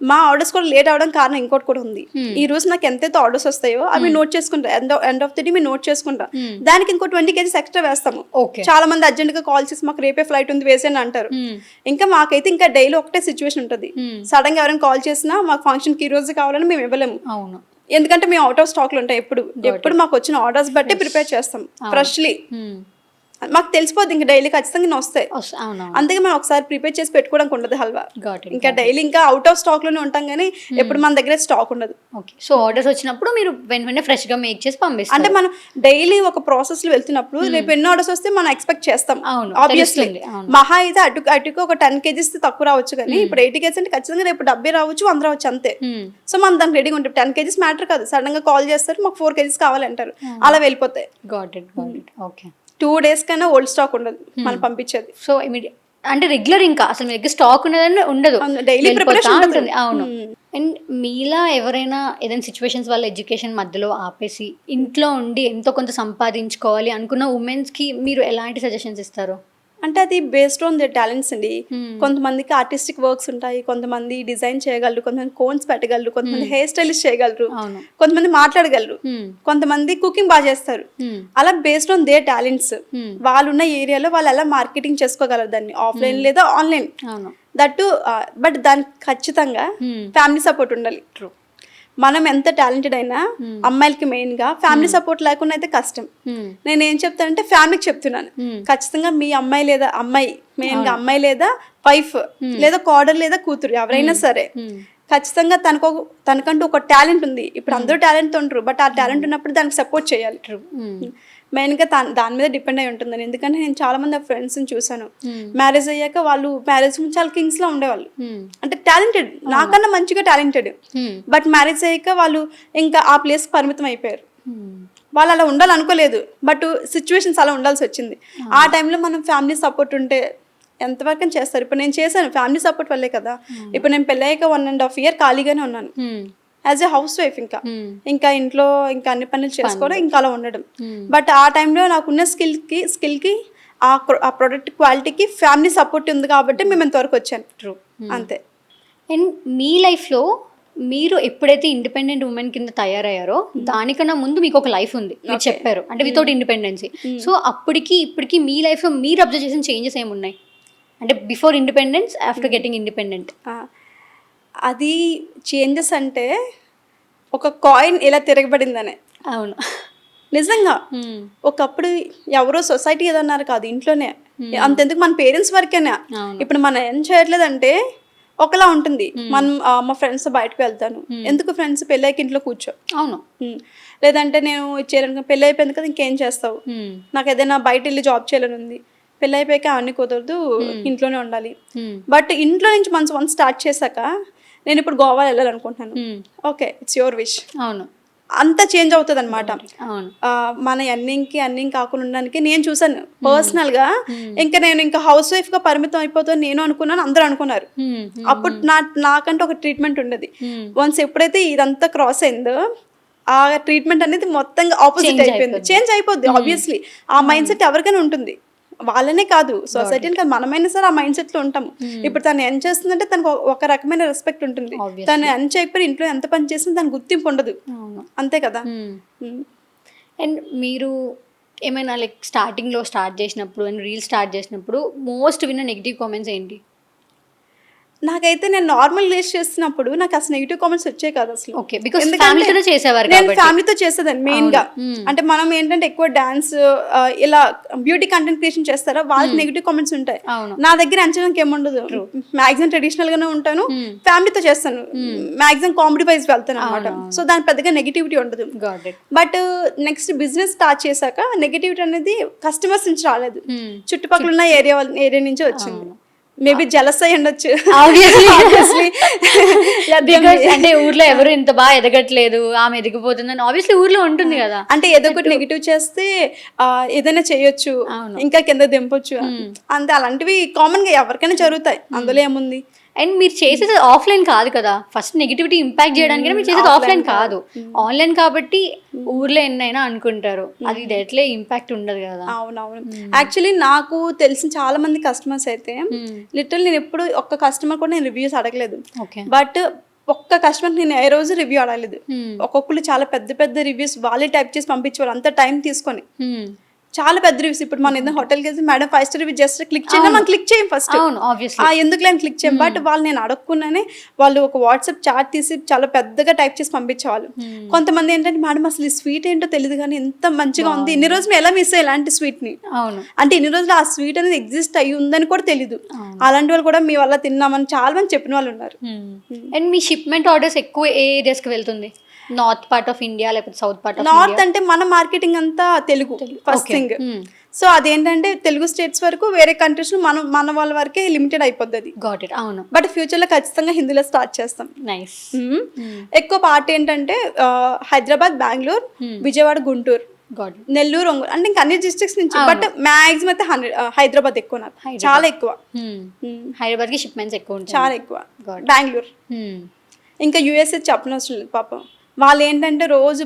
మా ఆర్డర్స్ కూడా లేట్ అవడం కారణం ఇంకోటి కూడా ఉంది. ఈ రోజు నాకు ఎంతైతే ఆర్డర్స్ వస్తాయో అవి నోట్ చేసుకుంటా, ఎండ్ ఆఫ్ ది డే మేము నోట్ చేసుకుంటాం. దానికి ఇంకో 20 kgs ఎక్స్ట్రా వేస్తాము. చాలా మంది అర్జెంట్ గా కాల్ చేసి మాకు రేపే ఫ్లైట్ ఉంది వేసేని అంటారు. ఇంకా మాకైతే ఇంకా డైలీ ఒకటే సిచ్యువేషన్ ఉంటుంది. సడన్ గా ఎవరైనా కాల్ చేసినా మాకు ఫంక్షన్ కి ఈ రోజు కావాలని మేము ఇవ్వలేము. ఎందుకంటే మేము అవుట్ ఆఫ్ స్టాక్ లో ఉంటాయి. ఎప్పుడు మాకు వచ్చిన ఆర్డర్స్ బట్టి ప్రిపేర్ చేస్తాం ఫ్రెష్లీ. మాకు తెలిసిపోద్ది ఇంకా డైలీ ఖచ్చితంగా వస్తాయి. అందుకే మనం ఒకసారి ప్రిపేర్ చేసి పెట్టుకోవడానికి ఉండదు హల్వా. ఇంకా డైలీ ఇంకా అవుట్ ఆఫ్ స్టాక్ లోనే ఉంటాం కానీ ఎప్పుడు మన దగ్గర స్టాక్ ఉండదు. సో ఆర్డర్స్ వచ్చినప్పుడు మీరు వెంటనే ఫ్రెష్ గా మేక్ చేసి పంపిస్తారు. అంటే మనం డైలీ ఒక ప్రాసెస్ లో వెళ్తున్నప్పుడు రేపు ఎన్ని ఆర్డర్స్ వస్తే మనం ఎక్స్పెక్ట్ చేస్తాం. ఆబ్వియస్లీ మహా అయితే అటుకు ఒక 10 kgs తక్కువ రావచ్చు, కానీ ఇప్పుడు 80 kgs అంటే ఖచ్చితంగా రేపు 70 రావచ్చు, 100 రావచ్చు అంతే. సో మనం దానికి రెడీగా ఉంటాం. 10 kgs మ్యాటర్ కాదు, సడన్ గా కాల్ చేస్తారు మాకు 4 kgs కావాలంటారు, అలా వెళ్ళిపోతాయి. ఓకే, 2 days కన్నా ఓల్డ్ స్టాక్ ఉండదు మనం పంపించేది. సో అంటే రెగ్యులర్ ఇంకా అసలు మీ దగ్గర స్టాక్ ఉన్నదని ఉండదు, డైలీ ప్రిపరేషన్ ఉంటుంది. అవును. అండ్ మీలా ఎవరైనా ఏదైనా సిచ్యువేషన్స్ వల్ల ఎడ్యుకేషన్ మధ్యలో ఆపేసి ఇంట్లో ఉండి ఎంతో కొంత సంపాదించుకోవాలి అనుకున్న ఉమెన్స్కి మీరు ఎలాంటి సజెషన్స్ ఇస్తారు? అంటే అది బేస్డ్ ఆన్ దే టాలెంట్స్ అండి. కొంతమందికి ఆర్టిస్టిక్ వర్క్స్ ఉంటాయి, కొంతమంది డిజైన్ చేయగలరు, కొంతమంది కోన్స్ పెట్టగలరు, కొంతమంది హెయిర్ స్టైలిస్ట్ చేయగలరు, కొంతమంది మాట్లాడగలరు, కొంతమంది కుకింగ్ బాగా చేస్తారు. అలా బేస్డ్ ఆన్ దే టాలెంట్స్ వాళ్ళు ఉన్న ఏరియాలో వాళ్ళు ఎలా మార్కెటింగ్ చేసుకోగలరు దాన్ని, ఆఫ్లైన్ లేదా ఆన్లైన్. దట్టు బట్ దానికి ఖచ్చితంగా ఫ్యామిలీ సపోర్ట్ ఉండాలి. మనం ఎంత టాలెంటెడ్ అయినా అమ్మాయిలకి మెయిన్ గా ఫ్యామిలీ సపోర్ట్ లేకుండా అయితే కష్టం. నేను ఏం చెప్తానంటే ఫ్యామిలీకి చెప్తున్నాను, ఖచ్చితంగా మీ అమ్మాయి లేదా మెయిన్ గా అమ్మాయి లేదా వైఫ్ లేదా కోడలు లేదా కూతురు ఎవరైనా సరే ఖచ్చితంగా తనకంటూ ఒక టాలెంట్ ఉంది. ఇప్పుడు అందరూ టాలెంట్ ఉంటారు, బట్ ఆ టాలెంట్ ఉన్నప్పుడు దానికి సపోర్ట్ చేయాలి. మెయిన్గా దాని మీద డిపెండ్ అయి ఉంటుందని. ఎందుకంటే నేను చాలా మంది ఫ్రెండ్స్ని చూసాను, మ్యారేజ్ అయ్యాక వాళ్ళు మ్యారేజ్ చాలా కింగ్స్ లా ఉండేవాళ్ళు, అంటే టాలెంటెడ్, నాకన్నా మంచిగా టాలెంటెడ్, బట్ మ్యారేజ్ అయ్యాక వాళ్ళు ఇంకా ఆ ప్లేస్ పరిమితం అయిపోయారు. వాళ్ళు అలా ఉండాలనుకోలేదు, బట్ సిచ్యువేషన్స్ అలా ఉండాల్సి వచ్చింది. ఆ టైంలో మనం ఫ్యామిలీ సపోర్ట్ ఉంటే ఎంతవరకు చేస్తారు. ఇప్పుడు నేను చేశాను ఫ్యామిలీ సపోర్ట్ వల్లే కదా. ఇప్పుడు నేను పెళ్ళయ్యాక 1.5 year ఖాళీగానే ఉన్నాను. యాజ్ ఎ హౌస్ వైఫ్ ఇంకా ఇంట్లో ఇంకా అన్ని పనులు చేసుకోవడం ఇంకా అలా ఉండడం. బట్ ఆ టైంలో నాకున్న స్కిల్కి ఆ ప్రొడక్ట్ క్వాలిటీకి ఫ్యామిలీ సపోర్ట్ ఉంది కాబట్టి మేము ఇంతవరకు వచ్చాను. ట్రూ. అంతే. అండ్ మీ లైఫ్లో మీరు ఎప్పుడైతే ఇండిపెండెంట్ ఉమెన్ కింద తయారయ్యారో దానికన్నా ముందు మీకు ఒక లైఫ్ ఉంది, మీరు చెప్పారు, అంటే వితౌట్ ఇండిపెండెన్సీ. సో అప్పటికి ఇప్పటికి మీ లైఫ్లో మీరు అబ్జర్వ్ చేసిన చేంజెస్ ఏమున్నాయి, అంటే before independence, after getting independent? అది చేంజెస్ అంటే ఒక కాయిన్ ఎలా తిరగబడిందనే. అవును, నిజంగా. ఒకప్పుడు ఎవరో సొసైటీ ఏదన్నారు కాదు, ఇంట్లోనే అంతెందుకు మన పేరెంట్స్ వరకేనా. ఇప్పుడు మనం ఏం చేయట్లేదంటే ఒకలా ఉంటుంది. మనం మా ఫ్రెండ్స్ బయటకు వెళ్తాను, ఎందుకు ఫ్రెండ్స్ పెళ్ళైకి ఇంట్లో కూర్చో. అవును. లేదంటే నేను చేయాలను, పెళ్ళి అయిపోయింది కదా ఇంకేం చేస్తావు, నాకు ఏదైనా బయట వెళ్ళి జాబ్ చేయాలని ఉంది, పెళ్ళి అయిపోయాక అన్ని కుదరదు, ఇంట్లోనే ఉండాలి. బట్ ఇంట్లో నుంచి మనం వన్ స్టార్ట్ చేశాక నేను ఇప్పుడు గోవా వెళ్ళాలనుకుంటున్నాను, ఓకే ఇట్స్ యువర్ విష్. అవును, అంతా చేంజ్ అవుతుంది అనమాట. మన అన్నింగ్ కాకుండా ఉండడానికి నేను చూసాను పర్సనల్గా. ఇంకా నేను ఇంకా హౌస్ వైఫ్గా పరిమితం అయిపోతాను నేను అనుకున్నాను, అందరూ అనుకున్నారు. అప్పుడు నాకంటే ఒక ట్రీట్మెంట్ ఉండేది. వన్స్ ఎప్పుడైతే ఇదంతా క్రాస్ అయిందో ఆ ట్రీట్మెంట్ అనేది మొత్తంగా ఆపోజిట్ అయిపోయింది, చేంజ్ అయిపోద్ది. ఆబ్వియస్లీ ఆ మైండ్ సెట్ ఎవరికైనా ఉంటుంది, వాళ్ళనే కాదు సొసైటీని కాదు, మనమైనా సరే ఆ మైండ్ సెట్లో ఉంటాము. ఇప్పుడు తను ఏం చేస్తుందంటే తనకు ఒక రకమైన రెస్పెక్ట్ ఉంటుంది, తను ఏం చేయకపోయి ఇంట్లో ఎంత పని చేసినా దాని గుర్తింపు ఉండదు, అంతే కదా. అండ్ మీరు ఏమైనా లైక్ స్టార్టింగ్లో స్టార్ట్ చేసినప్పుడు అండ్ రీల్ స్టార్ట్ చేసినప్పుడు మోస్ట్ విన్న నెగిటివ్ కామెంట్స్ ఏంటి? నాకైతే నేను నార్మల్ రీల్స్ చేస్తున్నప్పుడు నాకు అసలు నెగిటివ్ కామెంట్స్ వచ్చాయి కాదు అసలు. ఓకే, బికాజ్ ఫ్యామిలీతో చేసేవారు, నేను ఫ్యామిలీతో చేసేదాన్ని మెయిన్ గా. అంటే మనం ఏంటంటే ఎక్కువ డాన్స్ ఇలా బ్యూటీ కంటెంట్ క్రియేషన్ చేస్తారా, వాళ్ళకి నెగిటివ్ కామెంట్స్ ఉంటాయి. నా దగ్గర అంచనాకి ఏముండదు, మాక్సిమం ట్రెడిషనల్ గానే ఉంటాను, ఫ్యామిలీతో చేస్తాను, మాక్సిమం కామెడీ వైజ్ వెళ్తాను అనమాట. సో దాని పెద్దగా నెగిటివిటీ ఉండదు. బట్ నెక్స్ట్ బిజినెస్ స్టార్ట్ చేశాక నెగిటివిటీ అనేది కస్టమర్స్ నుంచి రాలేదు, చుట్టుపక్కల ఉన్న ఏరియా నుంచి వచ్చింది. మేబీ జలస్ అయి ఉండొచ్చు, అంటే ఊర్లో ఎవరు ఇంత బాగా ఎదగట్లేదు, ఆమె ఎదిగిపోతుందని ఆబ్వియస్లీ ఊర్లో ఉంటుంది కదా. అంటే ఏదో ఒకటి నెగిటివ్ చేస్తే ఏదైనా చేయొచ్చు, ఇంకా కింద దింపొచ్చు, అంతే. అలాంటివి కామన్ గా ఎవరికైనా జరుగుతాయి, అందులో ఏముంది. అండ్ మీరు చేసేది ఆఫ్లైన్ కాదు కదా, ఫస్ట్ నెగిటివిటీ ఇంపాక్ట్ చేయడానికి మీరు చేసేది ఆఫ్లైన్ కాదు, ఆన్లైన్ కాబట్టి ఊర్లో ఎన్నైనా అనుకుంటారు, అది ఎట్లే ఇంపాక్ట్ ఉండదు కదా. అవునవును. యాక్చువల్లీ నాకు తెలిసిన చాలా మంది కస్టమర్స్ అయితే లిటరల్ నేను ఎప్పుడు ఒక్క కస్టమర్ కూడా నేను రివ్యూస్ అడగలేదు, బట్ ఒక్క కస్టమర్ నేను ఏ రోజు రివ్యూ అడగలేదు. ఒక్కొక్కరు చాలా పెద్ద పెద్ద రివ్యూస్ వాళ్ళే టైప్ చేసి పంపించేవారు, అంత టైం తీసుకొని చాలా పెద్ద రివ్యూస్. ఇప్పుడు మనం ఏదైనా హోటల్కి వెళ్తే madam 5 star review just click చేయండి, మనం క్లిక్ చేయం ఫస్ట్, ఎందుకు లేని క్లిక్ చేయం. బట్ వాళ్ళు నేను అడగకుండానే వాళ్ళు ఒక వాట్సాప్ చాట్ తీసి చాలా పెద్దగా టైప్ చేసి పంపించేవాళ్ళు. కొంతమంది ఏంటంటే మేడం అసలు ఈ స్వీట్ ఏంటో తెలియదు కానీ ఎంత మంచిగా ఉంది, ఇన్ని రోజులు ఎలా మిస్ అయ్యి ఇలాంటి స్వీట్ ని, అంటే ఇన్ని రోజులు ఆ స్వీట్ అనేది ఎగ్జిస్ట్ అయ్యి ఉందని కూడా తెలీదు, అలాంటి వాళ్ళు కూడా మీ వల్ల తిన్నామని చాలా మంది చెప్పిన వాళ్ళు ఉన్నారు. అండ్ మీ షిప్మెంట్ ఆర్డర్స్ ఎక్కువ ఏ ఏరియాస్కి వెళ్తుంది? నార్త్ పార్ట్ ఆఫ్ ఇండియా లేకపోతే south part of India? North అంటే మన మార్కెటింగ్ అంతా తెలుగు ఫస్ట్ థింగ్. సో అదేంటంటే తెలుగు స్టేట్స్ వరకు, వేరే కంట్రీస్ మన వాళ్ళ వరకే లిమిటెడ్ అయిపోద్ది. Got it. అవును. బట్ ఫ్యూచర్ లో ఖచ్చితంగా హిందీలో స్టార్ట్ చేస్తాం. నైస్. ఎక్కువ పార్ట్ ఏంటంటే హైదరాబాద్, బెంగళూరు, విజయవాడ, గుంటూరు, నెల్లూరు, ఒంగోలు, అంటే ఇంకా అన్ని డిస్ట్రిక్ట్స్ నుంచి. బట్ మ్యాక్సిమం అయితే హైదరాబాద్ ఎక్కువ, నాకు చాలా ఎక్కువ. హైదరాబాద్ కి షిప్మెంట్స్ ఎక్కువ ఉంటాయి, చాలా ఎక్కువ. బెంగళూరు, ఇంకా యూఎస్ఏ చెప్పనవసరం లేదు పాపం. వాళ్ళు ఏంటంటే రోజు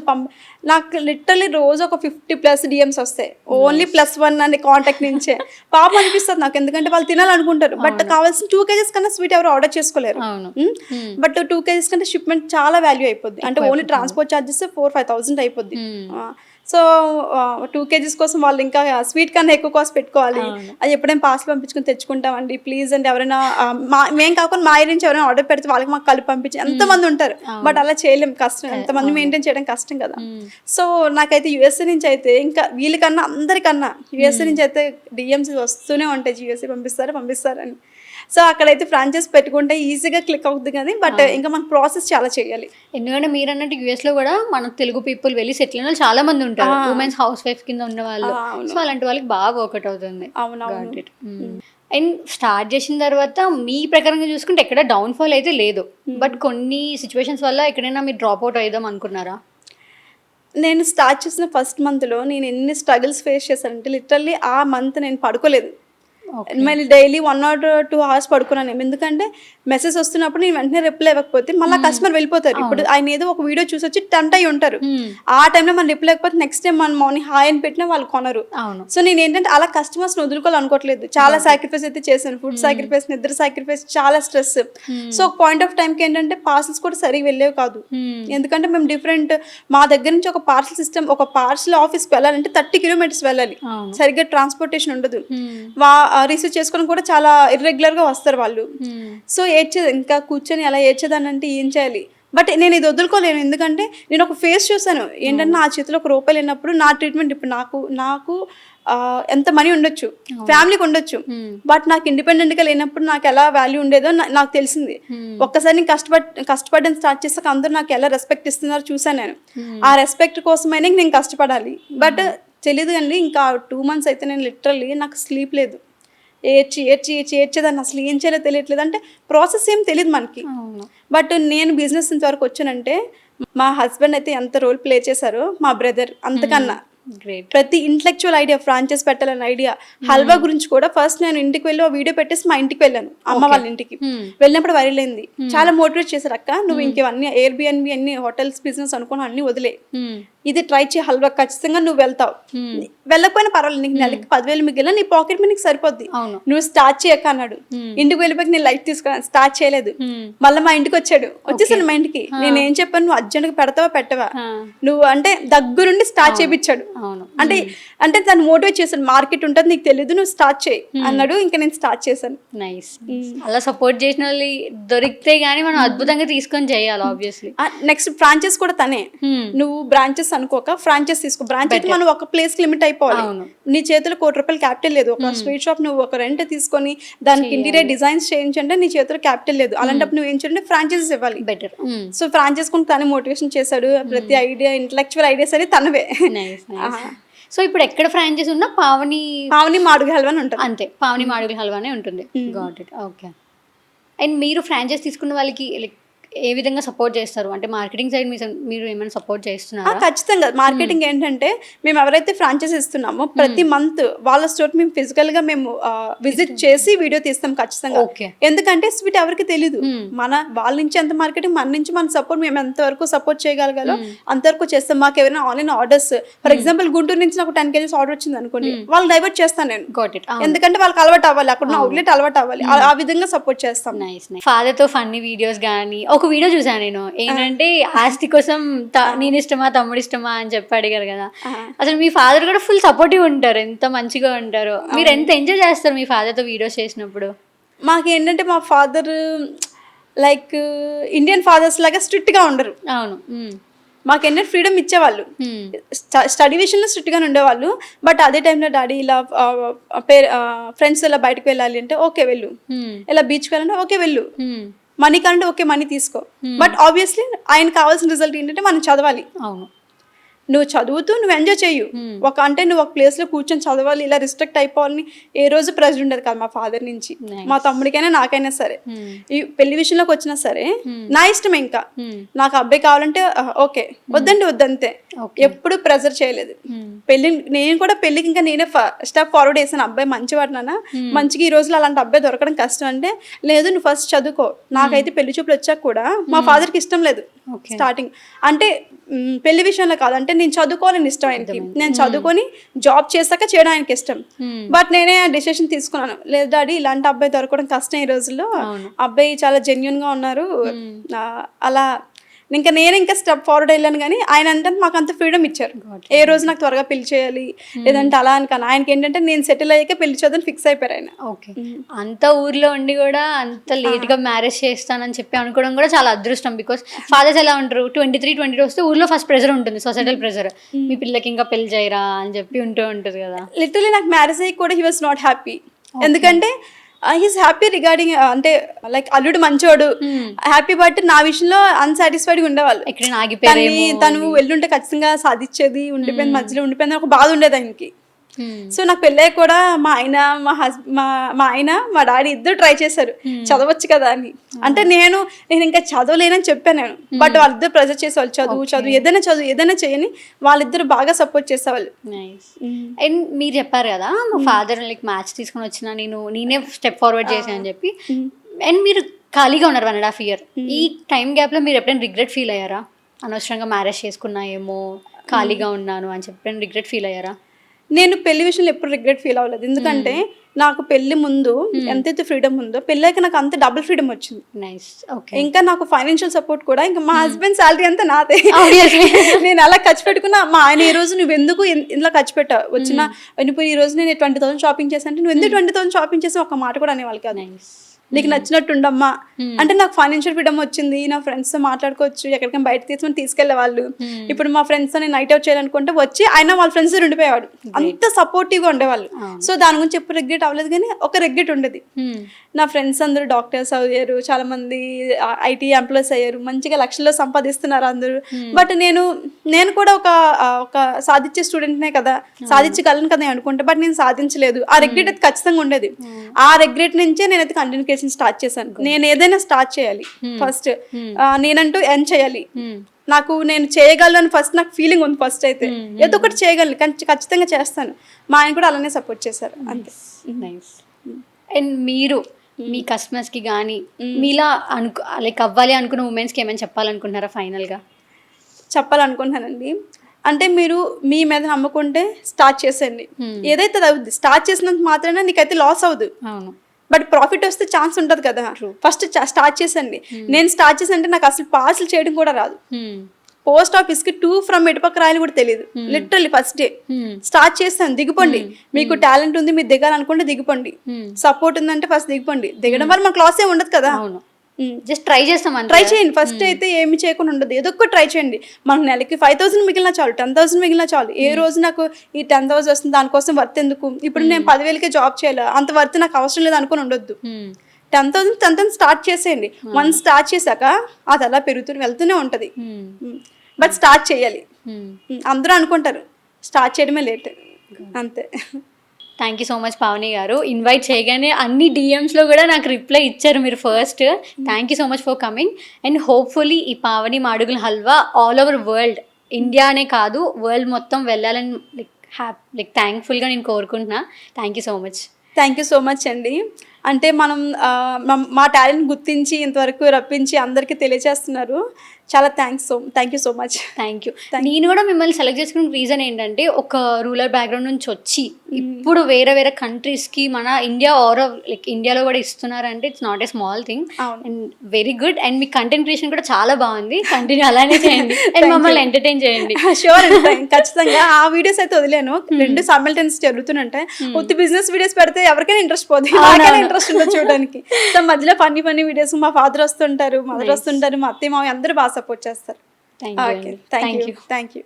నాకు లిటరలీ రోజు ఒక 50+ DMs వస్తాయి, ఓన్లీ +1 అనే కాంటాక్ట్ నుంచే. పాపం అనిపిస్తుంది నాకు, ఎందుకంటే వాళ్ళు తినాలనుకుంటారు బట్ కావాల్సిన 2 kgs కన్నా స్వీట్ ఎవరు ఆర్డర్ చేసుకోలేరు. బట్ 2 kgs కంటే షిప్మెంట్ చాలా వాల్యూ అయిపోద్ది, అంటే ఓన్లీ ట్రాన్స్పోర్ట్ ఛార్జెస్ 4-5,000 అయిపోద్ది. సో 2 kgs కోసం వాళ్ళు ఇంకా స్వీట్ కన్నా ఎక్కువ కాస్ట్ పెట్టుకోవాలి. అది ఎప్పుడైనా పార్సల్ పంపించుకొని తెచ్చుకుంటామండి ప్లీజ్ అంటే, ఎవరైనా మేము కాకుండా మా ఏరియా నుంచి ఎవరైనా ఆర్డర్ పెడితే వాళ్ళకి మాకు కలిపి పంపించి, ఎంతమంది ఉంటారు బట్ అలా చేయలేం, కష్టం, ఎంతమంది మెయింటైన్ చేయడం కష్టం కదా. సో నాకైతే యూఎస్ఏ నుంచి అయితే ఇంకా వీళ్ళకన్నా అందరికన్నా యూఎస్ఏ నుంచి అయితే DMs వస్తూనే ఉంటాయి, యూఎస్ఏ పంపిస్తారని. సో అక్కడైతే ఫ్రాంచైజ్ పెట్టుకుంటే ఈజీగా క్లిక్ అవుతుంది కానీ, బట్ ఇంకా మనకు ప్రాసెస్ చాలా చేయాలి. ఎందుకంటే మీరు అన్నట్టు యూఎస్ లో కూడా మన తెలుగు పీపుల్ వెళ్ళి సెటిల్ అయిన వాళ్ళు చాలా మంది ఉంటారు, ఉమెన్స్ హౌస్ వైఫ్ కింద ఉన్న వాళ్ళు. సో అలాంటి వాళ్ళకి బాగా వర్కౌట్ అవుతుంది. అండ్ స్టార్ట్ చేసిన తర్వాత మీ ప్రకారంగా చూసుకుంటే ఎక్కడ డౌన్ఫాల్ అయితే లేదు, బట్ కొన్ని సిచ్యువేషన్స్ వల్ల ఎక్కడైనా మీరు డ్రాప్ అవుట్ అయిదాం అనుకున్నారా? నేను స్టార్ట్ చేసిన ఫస్ట్ మంత్లో నేను ఎన్ని స్ట్రగుల్స్ ఫేస్ చేశానంటే లిటరల్లీ ఆ మంత్ నేను పడుకోలేదు. మళ్ళీ డైలీ 1 or 2 hours పడుకున్నాను. ఎందుకంటే మెసేజ్ వస్తున్నప్పుడు నేను వెంటనే రిప్లై ఇవ్వకపోతే మళ్ళీ కస్టమర్ వెళ్ళిపోతారు. ఇప్పుడు ఆయన ఏదో ఒక వీడియో చూసి వచ్చి టెంప్ట్ అయ్యి ఉంటారు. ఆ టైంలో మనం రిప్లై ఇవ్వకపోతే నెక్స్ట్ టైం మనం మార్నింగ్ హాయ్ అని పెట్టినా వాళ్ళు కొనరు. సో నేను ఏంటంటే అలా కస్టమర్స్ వదులుకోవాలనుకోవట్లేదు. చాలా సాక్రిఫైస్ అయితే చేశాను. ఫుడ్ సాక్రిఫైస్, నిద్ర సాక్రిఫైస్, చాలా స్ట్రెస్. సో ఒక పాయింట్ ఆఫ్ టైంకి ఏంటంటే పార్సల్స్ కూడా సరిగ్గా వెళ్ళేవి కాదు. ఎందుకంటే మేము డిఫరెంట్, మా దగ్గర నుంచి ఒక పార్సల్ సిస్టమ్, ఒక పార్సల్ ఆఫీస్కి వెళ్ళాలంటే 30 kilometers వెళ్ళాలి. సరిగ్గా ట్రాన్స్పోర్టేషన్ ఉండదు. రిసీవ్ చేసుకోవడం కూడా చాలా ఇర్రెగ్యులర్ గా వస్తారు వాళ్ళు. సో ఏడ్చేది, ఇంకా కూర్చొని అలా ఏడ్చేదానంటే ఏం చేయాలి. బట్ నేను ఇది వదులుకోలేను. ఎందుకంటే నేను ఒక ఫేస్ చూసాను. ఏంటంటే నా చేతిలో ₹1 లేనప్పుడు నా ట్రీట్మెంట్, ఇప్పుడు నాకు ఎంత మనీ ఉండొచ్చు, ఫ్యామిలీకి ఉండొచ్చు, బట్ నాకు ఇండిపెండెంట్ గా లేనప్పుడు నాకు ఎలా వాల్యూ ఉండేదో నాకు తెలిసింది. ఒక్కసారి నేను కష్టపడడం స్టార్ట్ చేసాక అందరూ నాకు ఎలా రెస్పెక్ట్ ఇస్తున్నారో చూసాను నేను. ఆ రెస్పెక్ట్ కోసమైనా నేను కష్టపడాలి. బట్ తెలియదు అండి, ఇంకా 2 months అయితే నేను లిటరల్లీ నాకు స్లీప్ లేదు. ఏడ్చేదాన్ని. అసలు ఏం చేయాలో తెలియట్లేదు. అంటే ప్రాసెస్ ఏం తెలియదు మనకి. బట్ నేను బిజినెస్ ఇంతవరకు వచ్చానంటే మా హస్బెండ్ అయితే ఎంత రోల్ ప్లే చేశారో, మా బ్రదర్ అంతకన్నా. ప్రతి ఇంటలెక్చువల్ ఐడియా, ఫ్రాంచైజ్ పెట్టాలని ఐడియా, హల్వా గురించి కూడా ఫస్ట్ నేను ఇంటికి వెళ్ళి వీడియో పెట్టేసి మా ఇంటికి వెళ్ళాను, అమ్మ వాళ్ళ ఇంటికి వెళ్ళినప్పుడు వైరల్ అయింది. చాలా మోటివేట్ చేశారు, అక్క నువ్వు ఇంకేవన్నీ Airbnb అన్ని హోటల్స్ బిజినెస్ అనుకుని అన్ని వదిలే, ఇది ట్రై చేయి, హల్వా ఖచ్చితంగా నువ్వు వెళ్తావు. వెళ్ళకపోయినా పర్వాలేదు, నీకు నెలకి 10,000 మిగిలిన నీ పాకెట్ మనీకి సరిపోద్ది, నువ్వు స్టార్ట్ చేయక అన్నాడు. ఇంటికి వెళ్ళిపోయి నేను లైట్ తీసుకున్నాను, స్టార్ట్ చేయలేదు. మళ్ళీ మా ఇంటికి వచ్చేసాను. మా ఇంటికి నేను ఏం చెప్పాను, నువ్వు అర్జెంట్గా పెడతావా పెట్టవా, నువ్వు అంటే దగ్గరుండి స్టార్ట్ చేయించాడు. అంటే తను మోటివేట్ చేశాడు, మార్కెట్ ఉంటుంది నీకు తెలియదు, నువ్వు స్టార్ట్ చేయి అన్నాడు. ఇంకా నేను స్టార్ట్ చేశాను. నైస్. అలా సపోర్ట్ చేసిన వాళ్ళు దొరికితే గానీ మనం అద్భుతంగా తీసుకొని చేయాలి. ఆబ్వియస్లీ నెక్స్ట్ ఫ్రాంచైజ్ కూడా తనే. నువ్వు బ్రాంచెస్ అనుకోక ఫ్రాంచైజ్ తీసుకో. బ్రాంచ్ అయితే మనం ఒక ప్లేస్ కి లిమిట్ అయిపోవాలి. నీ చేతిలో ₹1 క్యాపిటల్ లేదు. ఒక స్ట్రీట్ షాప్ నువ్వు ఒక రెంట్ తీసుకొని దానికి ఇంటీరియర్ డిజైన్స్ చేయించంటే నీ చేతిలో క్యాపిటల్ లేదు. అలాంటప్పుడు నువ్వు ఏం చేయాలంటే ఫ్రాంచైజెస్ ఇవ్వాలి. బెటర్. సో ఫ్రాంచైజ్ కూడా తనే మోటివేషన్ చేశాడు. ప్రతి ఐడియా, ఇంటలెక్చువల్ ఐడియాస్ అని తనవే. సో ఇప్పుడు ఎక్కడ ఫ్రాంచైజ్ ఉన్నా పావని మాడుగుల హల్వా ఉంటుంది. అంతే, పావని మాడుగుల హల్వానే ఉంటుంది. Got it. ఓకే. అండ్ మీరు ఫ్రాంచైజ్ తీసుకున్న వాళ్ళకి లైక్ ఏ విధంగా సపోర్ట్ చేస్తారు? అంటే మార్కెటింగ్ సైడ్ మీరు ఏమైనా సపోర్ట్ చేస్తున్నారా? ఖచ్చితంగా. మార్కెటింగ్ ఏంటంటే మేము ఎవరైతే ఫ్రాంచైజ్ ఇస్తున్నామో ప్రతి మంత్ వాళ్ళ స్టోర్ మేము ఫిజికల్ గా మేము విజిట్ చేసి వీడియో తీస్తాం ఖచ్చితంగా. ఎందుకంటే స్వీట్ ఎవరికి తెలీదు. వాళ్ళ నుంచి ఎంత మార్కెటింగ్, మన నుంచి మన సపోర్ట్, మేము ఎంతవరకు సపోర్ట్ చేయగలగాలో అంతవరకు చేస్తాం. మాకు ఎవరైనా online orders, for example Guntur నుంచి నాకు 10 kgs ఆర్డర్ వచ్చింది అనుకోండి, వాళ్ళు డైవర్ట్ చేస్తాను నేను. ఎందుకంటే వాళ్ళకి అలవాటు అవ్వాలి, అక్కడ అవుట్లెట్ అలవాటు అవ్వాలి. ఆ విధంగా సపోర్ట్ చేస్తాం. ఫాదర్ తో ఫన్నీ వీడియోస్ కానీ ఒక వీడియో చూసాను నేను, ఏంటంటే ఆస్తి కోసం నేను ఇష్టమా తమ్ముడు ఇష్టమా అని చెప్పి అడిగారు కదా. అసలు మీ ఫాదర్ కూడా ఫుల్ సపోర్టివ్ ఉంటారు, ఎంత మంచిగా ఉంటారు. మీరు ఎంత ఎంజాయ్ చేస్తారు మీ ఫాదర్ తో వీడియోస్ చేసినప్పుడు? మాకేంటంటే మా ఫాదర్ లైక్ ఇండియన్ ఫాదర్స్ లాగా స్ట్రిక్ట్ గా ఉండరు. అవును. మాకేంటంటే ఫ్రీడమ్ ఇచ్చేవాళ్ళు. స్టడీ విషయంలో స్ట్రిక్ట్ గానే ఉండేవాళ్ళు. బట్ అదే టైంలో డాడీ ఇలా ఫ్రెండ్స్ ఇలా బయటకు వెళ్ళాలి అంటే ఓకే వెళ్ళు, ఇలా బీచ్కి వెళ్ళాలంటే ఓకే వెళ్ళు, మనీ కావాలంటే ఓకే మనీ తీసుకో. బట్ ఆబ్వియస్లీ ఆయనకు కావాల్సిన రిజల్ట్ ఏంటంటే మనం చదవాలి. అవును. నువ్వు చదువుతూ నువ్వు ఎంజాయ్ చేయు. అంటే నువ్వు ఒక ప్లేస్లో కూర్చొని చదవాలి, ఇలా రిస్ట్రిక్ట్ అయిపోవాలని ఏ రోజు ప్రెజర్ ఉండేది కాదు మా ఫాదర్ నుంచి. మా తమ్ముడికైనా నాకైనా సరే, ఈ పెళ్లి విషయంలోకి వచ్చినా సరే నా ఇష్టమే. ఇంకా నాకు అబ్బాయి కావాలంటే ఓకే, వద్దండి వద్దంతే. ఎప్పుడు ప్రెజర్ చేయలేదు. నేను కూడా పెళ్లికి ఇంకా నేనే స్టెప్ ఫార్వర్డ్ వేసాను. అబ్బాయి మంచివాడు నాన్న, మంచిగా ఈ రోజులో అలాంటి అబ్బాయి దొరకడం కష్టం అంటే, లేదు నువ్వు ఫస్ట్ చదువుకో. నాకైతే పెళ్లి చూపులు వచ్చాక కూడా మా ఫాదర్కి ఇష్టం లేదు స్టార్టింగ్. అంటే పెళ్లి విషయంలో కాదంటే నేను చదువుకోవాలని ఇష్టం ఆయనకి. నేను చదువుకొని జాబ్ చేశాక చేయడం ఆయనకి ఇష్టం. బట్ నేనే డిసిషన్ తీసుకున్నాను, లేదు డాడీ ఇలాంటి అబ్బాయి దొరకడం కష్టం ఈ రోజుల్లో, అబ్బాయి చాలా జెన్యున్ గా ఉన్నారు. అలా నేను ఇంకా స్టెప్ ఫార్వర్డ్ వెళ్ళాను. కానీ ఆయన అంటే మాకు అంత ఫ్రీడమ్ ఇచ్చారు. ఏ రోజు నాకు త్వరగా పెళ్లి చేయాలి లేదంటే అలా అని కానీ, ఆయనకి ఏంటంటే నేను సెటిల్ అయ్యాక పెళ్లి చేద్దాం ఫిక్స్ అయిపోయారు ఆయన. ఓకే. అంత ఊర్లో ఉండి కూడా అంత లేట్ గా మ్యారేజ్ చేస్తానని చెప్పి అనుకోవడం కూడా చాలా అదృష్టం. బికాస్ ఫాదర్స్ ఎలా ఉంటారు, 23-22 వస్తే ఊర్లో ఫస్ట్ ప్రెజర్ ఉంటుంది, సొసైటల్ ప్రెజర్, మీ పిల్లకి ఇంకా పెళ్లి చేయరా అని చెప్పి ఉంటుంది కదా. లిటరలీ నాకు మ్యారేజ్ అయ్యి కూడా హీ వాజ్ నాట్ హ్యాపీ. ఎందుకంటే హీస్ హ్యాపీ రిగార్డింగ్ అంటే లైక్ అల్లుడు మంచోడు హ్యాపీ, బట్ నా విషయంలో అన్సాటిస్ఫైడ్ ఉండేవాళ్ళు. తను వెళ్ళుంటే ఖచ్చితంగా సాధించేది, ఉండిపోయింది మధ్యలో ఉండిపోయింది ఒక బాధ ఉండేది ఆయనకి. సో నాకు పెళ్ళయ్య కూడా మా ఆయన మా ఆయన మా డాడీ ఇద్దరు ట్రై చేశారు చదవచ్చు కదా అని. అంటే నేను ఇంకా చదవలేనని చెప్పాను నేను, బట్ వాళ్ళిద్దరు ప్రెజర్ చేసేవాళ్ళు, చదువు ఏదైనా చేయని వాళ్ళిద్దరు బాగా సపోర్ట్ చేసేవాళ్ళు. అండ్ మీరు చెప్పారు కదా మా ఫాదర్ లైక్ మ్యాథ్స్ తీసుకొని వచ్చిన నేనే స్టెప్ ఫార్వర్డ్ చేశాను అని చెప్పి, అండ్ మీరు ఖాళీగా ఉన్నారు 1.5 year. ఈ టైం గ్యాప్లో మీరు ఎప్పుడైనా రిగ్రెట్ ఫీల్ అయ్యారా? అనవసరంగా మ్యారేజ్ చేసుకున్నా ఏమో, ఖాళీగా ఉన్నాను అని చెప్పి రిగ్రెట్ ఫీల్ అయ్యారా? నేను పెళ్లి విషయంలో ఎప్పుడు రిగ్రెట్ ఫీల్ అవ్వలేదు, ఎందుకంటే నాకు పెళ్లి ముందు ఎంతైతే ఫ్రీడమ్ ఉందో పెళ్ళాక నాకు అంత డబుల్ ఫ్రీడమ్ వచ్చింది. ఇంకా నాకు ఫైనాన్షియల్ సపోర్ట్ కూడా, ఇంకా మా హస్బెండ్ శాలరీ అంతా నాదే. నేను అలా ఖర్చు పెట్టుకున్నా. మా ఆయన ఈ రోజు నువ్వు ఎందుకు ఇంట్లో ఖర్చు పెట్టావు, వచ్చిన ఇప్పుడు ఈ రోజు నేను 20,000 షాపింగ్ చేశాను అంటే నువ్వు ఎందుకు 20,000 షాపింగ్ చేసి ఒక మాట కూడా అనేవాళ్ళు కాదు. నీకు నచ్చినట్టు ఉండమ్మా అంటే నాకు ఫైనాన్షియల్ ఫ్రీడమ్ వచ్చింది. నా ఫ్రెండ్స్తో మాట్లాడుకోవచ్చు, ఎక్కడికైనా బయట తీసుకెళ్లే వాళ్ళు. ఇప్పుడు మా ఫ్రెండ్స్తో నేను నైట్ అవుట్ చేయాలనుకుంటే వచ్చి ఆయన వాళ్ళ ఫ్రెండ్స్ ఉండిపోయేవాడు, అంత సపోర్టివ్గా ఉండేవాళ్ళు. సో దాని గురించి ఎప్పుడు రిగ్రెట్ అవ్వలేదు, కానీ ఒక రిగ్రెట్ ఉండేది. నా ఫ్రెండ్స్ అందరూ డాక్టర్స్ అయ్యారు, చాలా మంది ఐటీ ఎంప్లాయీస్ అయ్యారు, మంచిగా లక్షల్లో సంపాదిస్తున్నారు అందరూ. బట్ నేను కూడా ఒక సాధించే స్టూడెంట్నే కదా, సాధించగలను కదా అనుకుంటా, బట్ నేను సాధించలేదు. ఆ రిగ్రెట్ అయితే ఖచ్చితంగా ఉండేది. ఆ రిగ్రెట్ నుంచే నేనైతే కంటిన్యూకేషన్ స్టార్ట్ చేశాను. నేను ఏదైనా స్టార్ట్ చేయాలి ఫస్ట్, నేనంటూ ఎర్న్ చేయాలి, నేను చేయగలను ఫస్ట్ నాకు ఫీలింగ్ ఉంది. ఫస్ట్ అయితే ఏదో ఒకటి చేయగలను, ఖచ్చితంగా చేస్తాను. మా ఆయన కూడా అలానే సపోర్ట్ చేశారు, అంతే. అండ్ మీరు మీ కస్టమర్స్కి కానీ మీలా లైక్ అవ్వాలి అనుకున్న ఉమెన్స్కి ఏమైనా చెప్పాలనుకుంటున్నారా ఫైనల్గా? చెప్పాలనుకుంటున్నానండి, అంటే మీరు మీ మీద నమ్ముకుంటే స్టార్ట్ చేసేయండి. ఏదైతే అవుద్ది, స్టార్ట్ చేసినంత మాత్రాన నీకైతే లాస్ అవ్వదు, బట్ ప్రాఫిట్ వస్తే ఛాన్స్ ఉంటుంది కదా. ఫస్ట్ స్టార్ట్ చేసండి. నేను స్టార్ట్ చేసానంటే నాకు అసలు పార్సల్ చేయడం కూడా రాదు. పోస్ట్ ఆఫీస్ కి 2 from ఎటుపక్క రాయాలి కూడా తెలియదు. లిటరల్లీ ఫస్ట్ డే స్టార్ట్ చేస్తాను. దిగిపోండి, మీకు టాలెంట్ ఉంది, మీరు దిగాలనుకుంటే దిగిపోండి, సపోర్ట్ ఉందంటే ఫస్ట్ దిగిపోండి. దిగడం వల్ల మన క్లాస్ ఏమి ఉండదు కదా, జస్ట్ ట్రై చేస్తాం. ట్రై చేయండి. ఫస్ట్ అయితే ఏమి చేయకుండా ఉండదు, ఏదో ఒకటి ట్రై చేయండి. మనకు నెలకి 5,000 మిగిలినా చాలు, 10,000 మిగిలినా చాలు. ఏ రోజు నాకు ఈ 10,000 వస్తుంది, దానికోసం వర్త్ ఎందుకు, ఇప్పుడు నేను 10,000కే జాబ్ చేయాలి, అంత వర్త్ నాకు అవసరం లేదు అనుకుని ఉండొద్దు. 10,000 స్టార్ట్ చేసేయండి. మనం స్టార్ట్ చేశాక అది అలా పెరుగుతూ వెళ్తూనే ఉంటుంది, బట్ స్టార్ట్ చేయాలి. అందరూ అనుకుంటారు స్టార్ట్ చేయడమే లేట్, అంతే. Thank you so much Pavani గారు. ఇన్వైట్ చేయగానే అన్ని DMsలో కూడా నాకు రిప్లై ఇచ్చారు మీరు first. Thank you so much for coming. And hopefully ఈ Pavani Madugula halwa all over world, ఇండియానే కాదు వరల్డ్ మొత్తం వెళ్ళాలని లైక్ థ్యాంక్ఫుల్గా నేను కోరుకుంటున్నా. Thank you so much. Thank you so much అండి. అంటే మనం మా టాలెంట్ గుర్తించి ఇంతవరకు రప్పించి అందరికీ తెలియజేస్తున్నారు, చాలా thank you so much. Thank you. నేను కూడా మిమ్మల్ని సెలెక్ట్ చేసుకున్న రీజన్ ఏంటంటే, ఒక రూరల్ బ్యాక్గ్రౌండ్ నుంచి వచ్చి ఇప్పుడు వేరే కంట్రీస్కి మన ఇండియా లైక్ ఇండియాలో కూడా ఇస్తున్నారంటే it's not a small thing and very good. And మీ కంటెంట్ క్రియేషన్ కూడా చాలా బాగుంది, కంటిన్యూ అలానే చేయండి అండ్ మమ్మల్ని ఎంటర్టైన్ చేయండి. షూర్, ఖచ్చితంగా. ఆ వీడియోస్ అయితే వదిలేను, 2 simultaneous జరుగుతుంటాయి. ఉత్తి బిజినెస్ వీడియోస్ పెడితే ఎవరికైనా ఇంట్రెస్ట్ పోతుంది, నాకైనా ఇంట్రెస్ట్ ఉంటుంది చూడడానికి. సో మధ్యలో ఫన్నీ వీడియోస్, మా ఫాదర్ వస్తుంటారు, మదర్ వస్తుంటారు, మా అత్తయ్య మామయ్య అందరూ బాగా సపోర్ట్ చేస్తారు. Thank you. Thank you.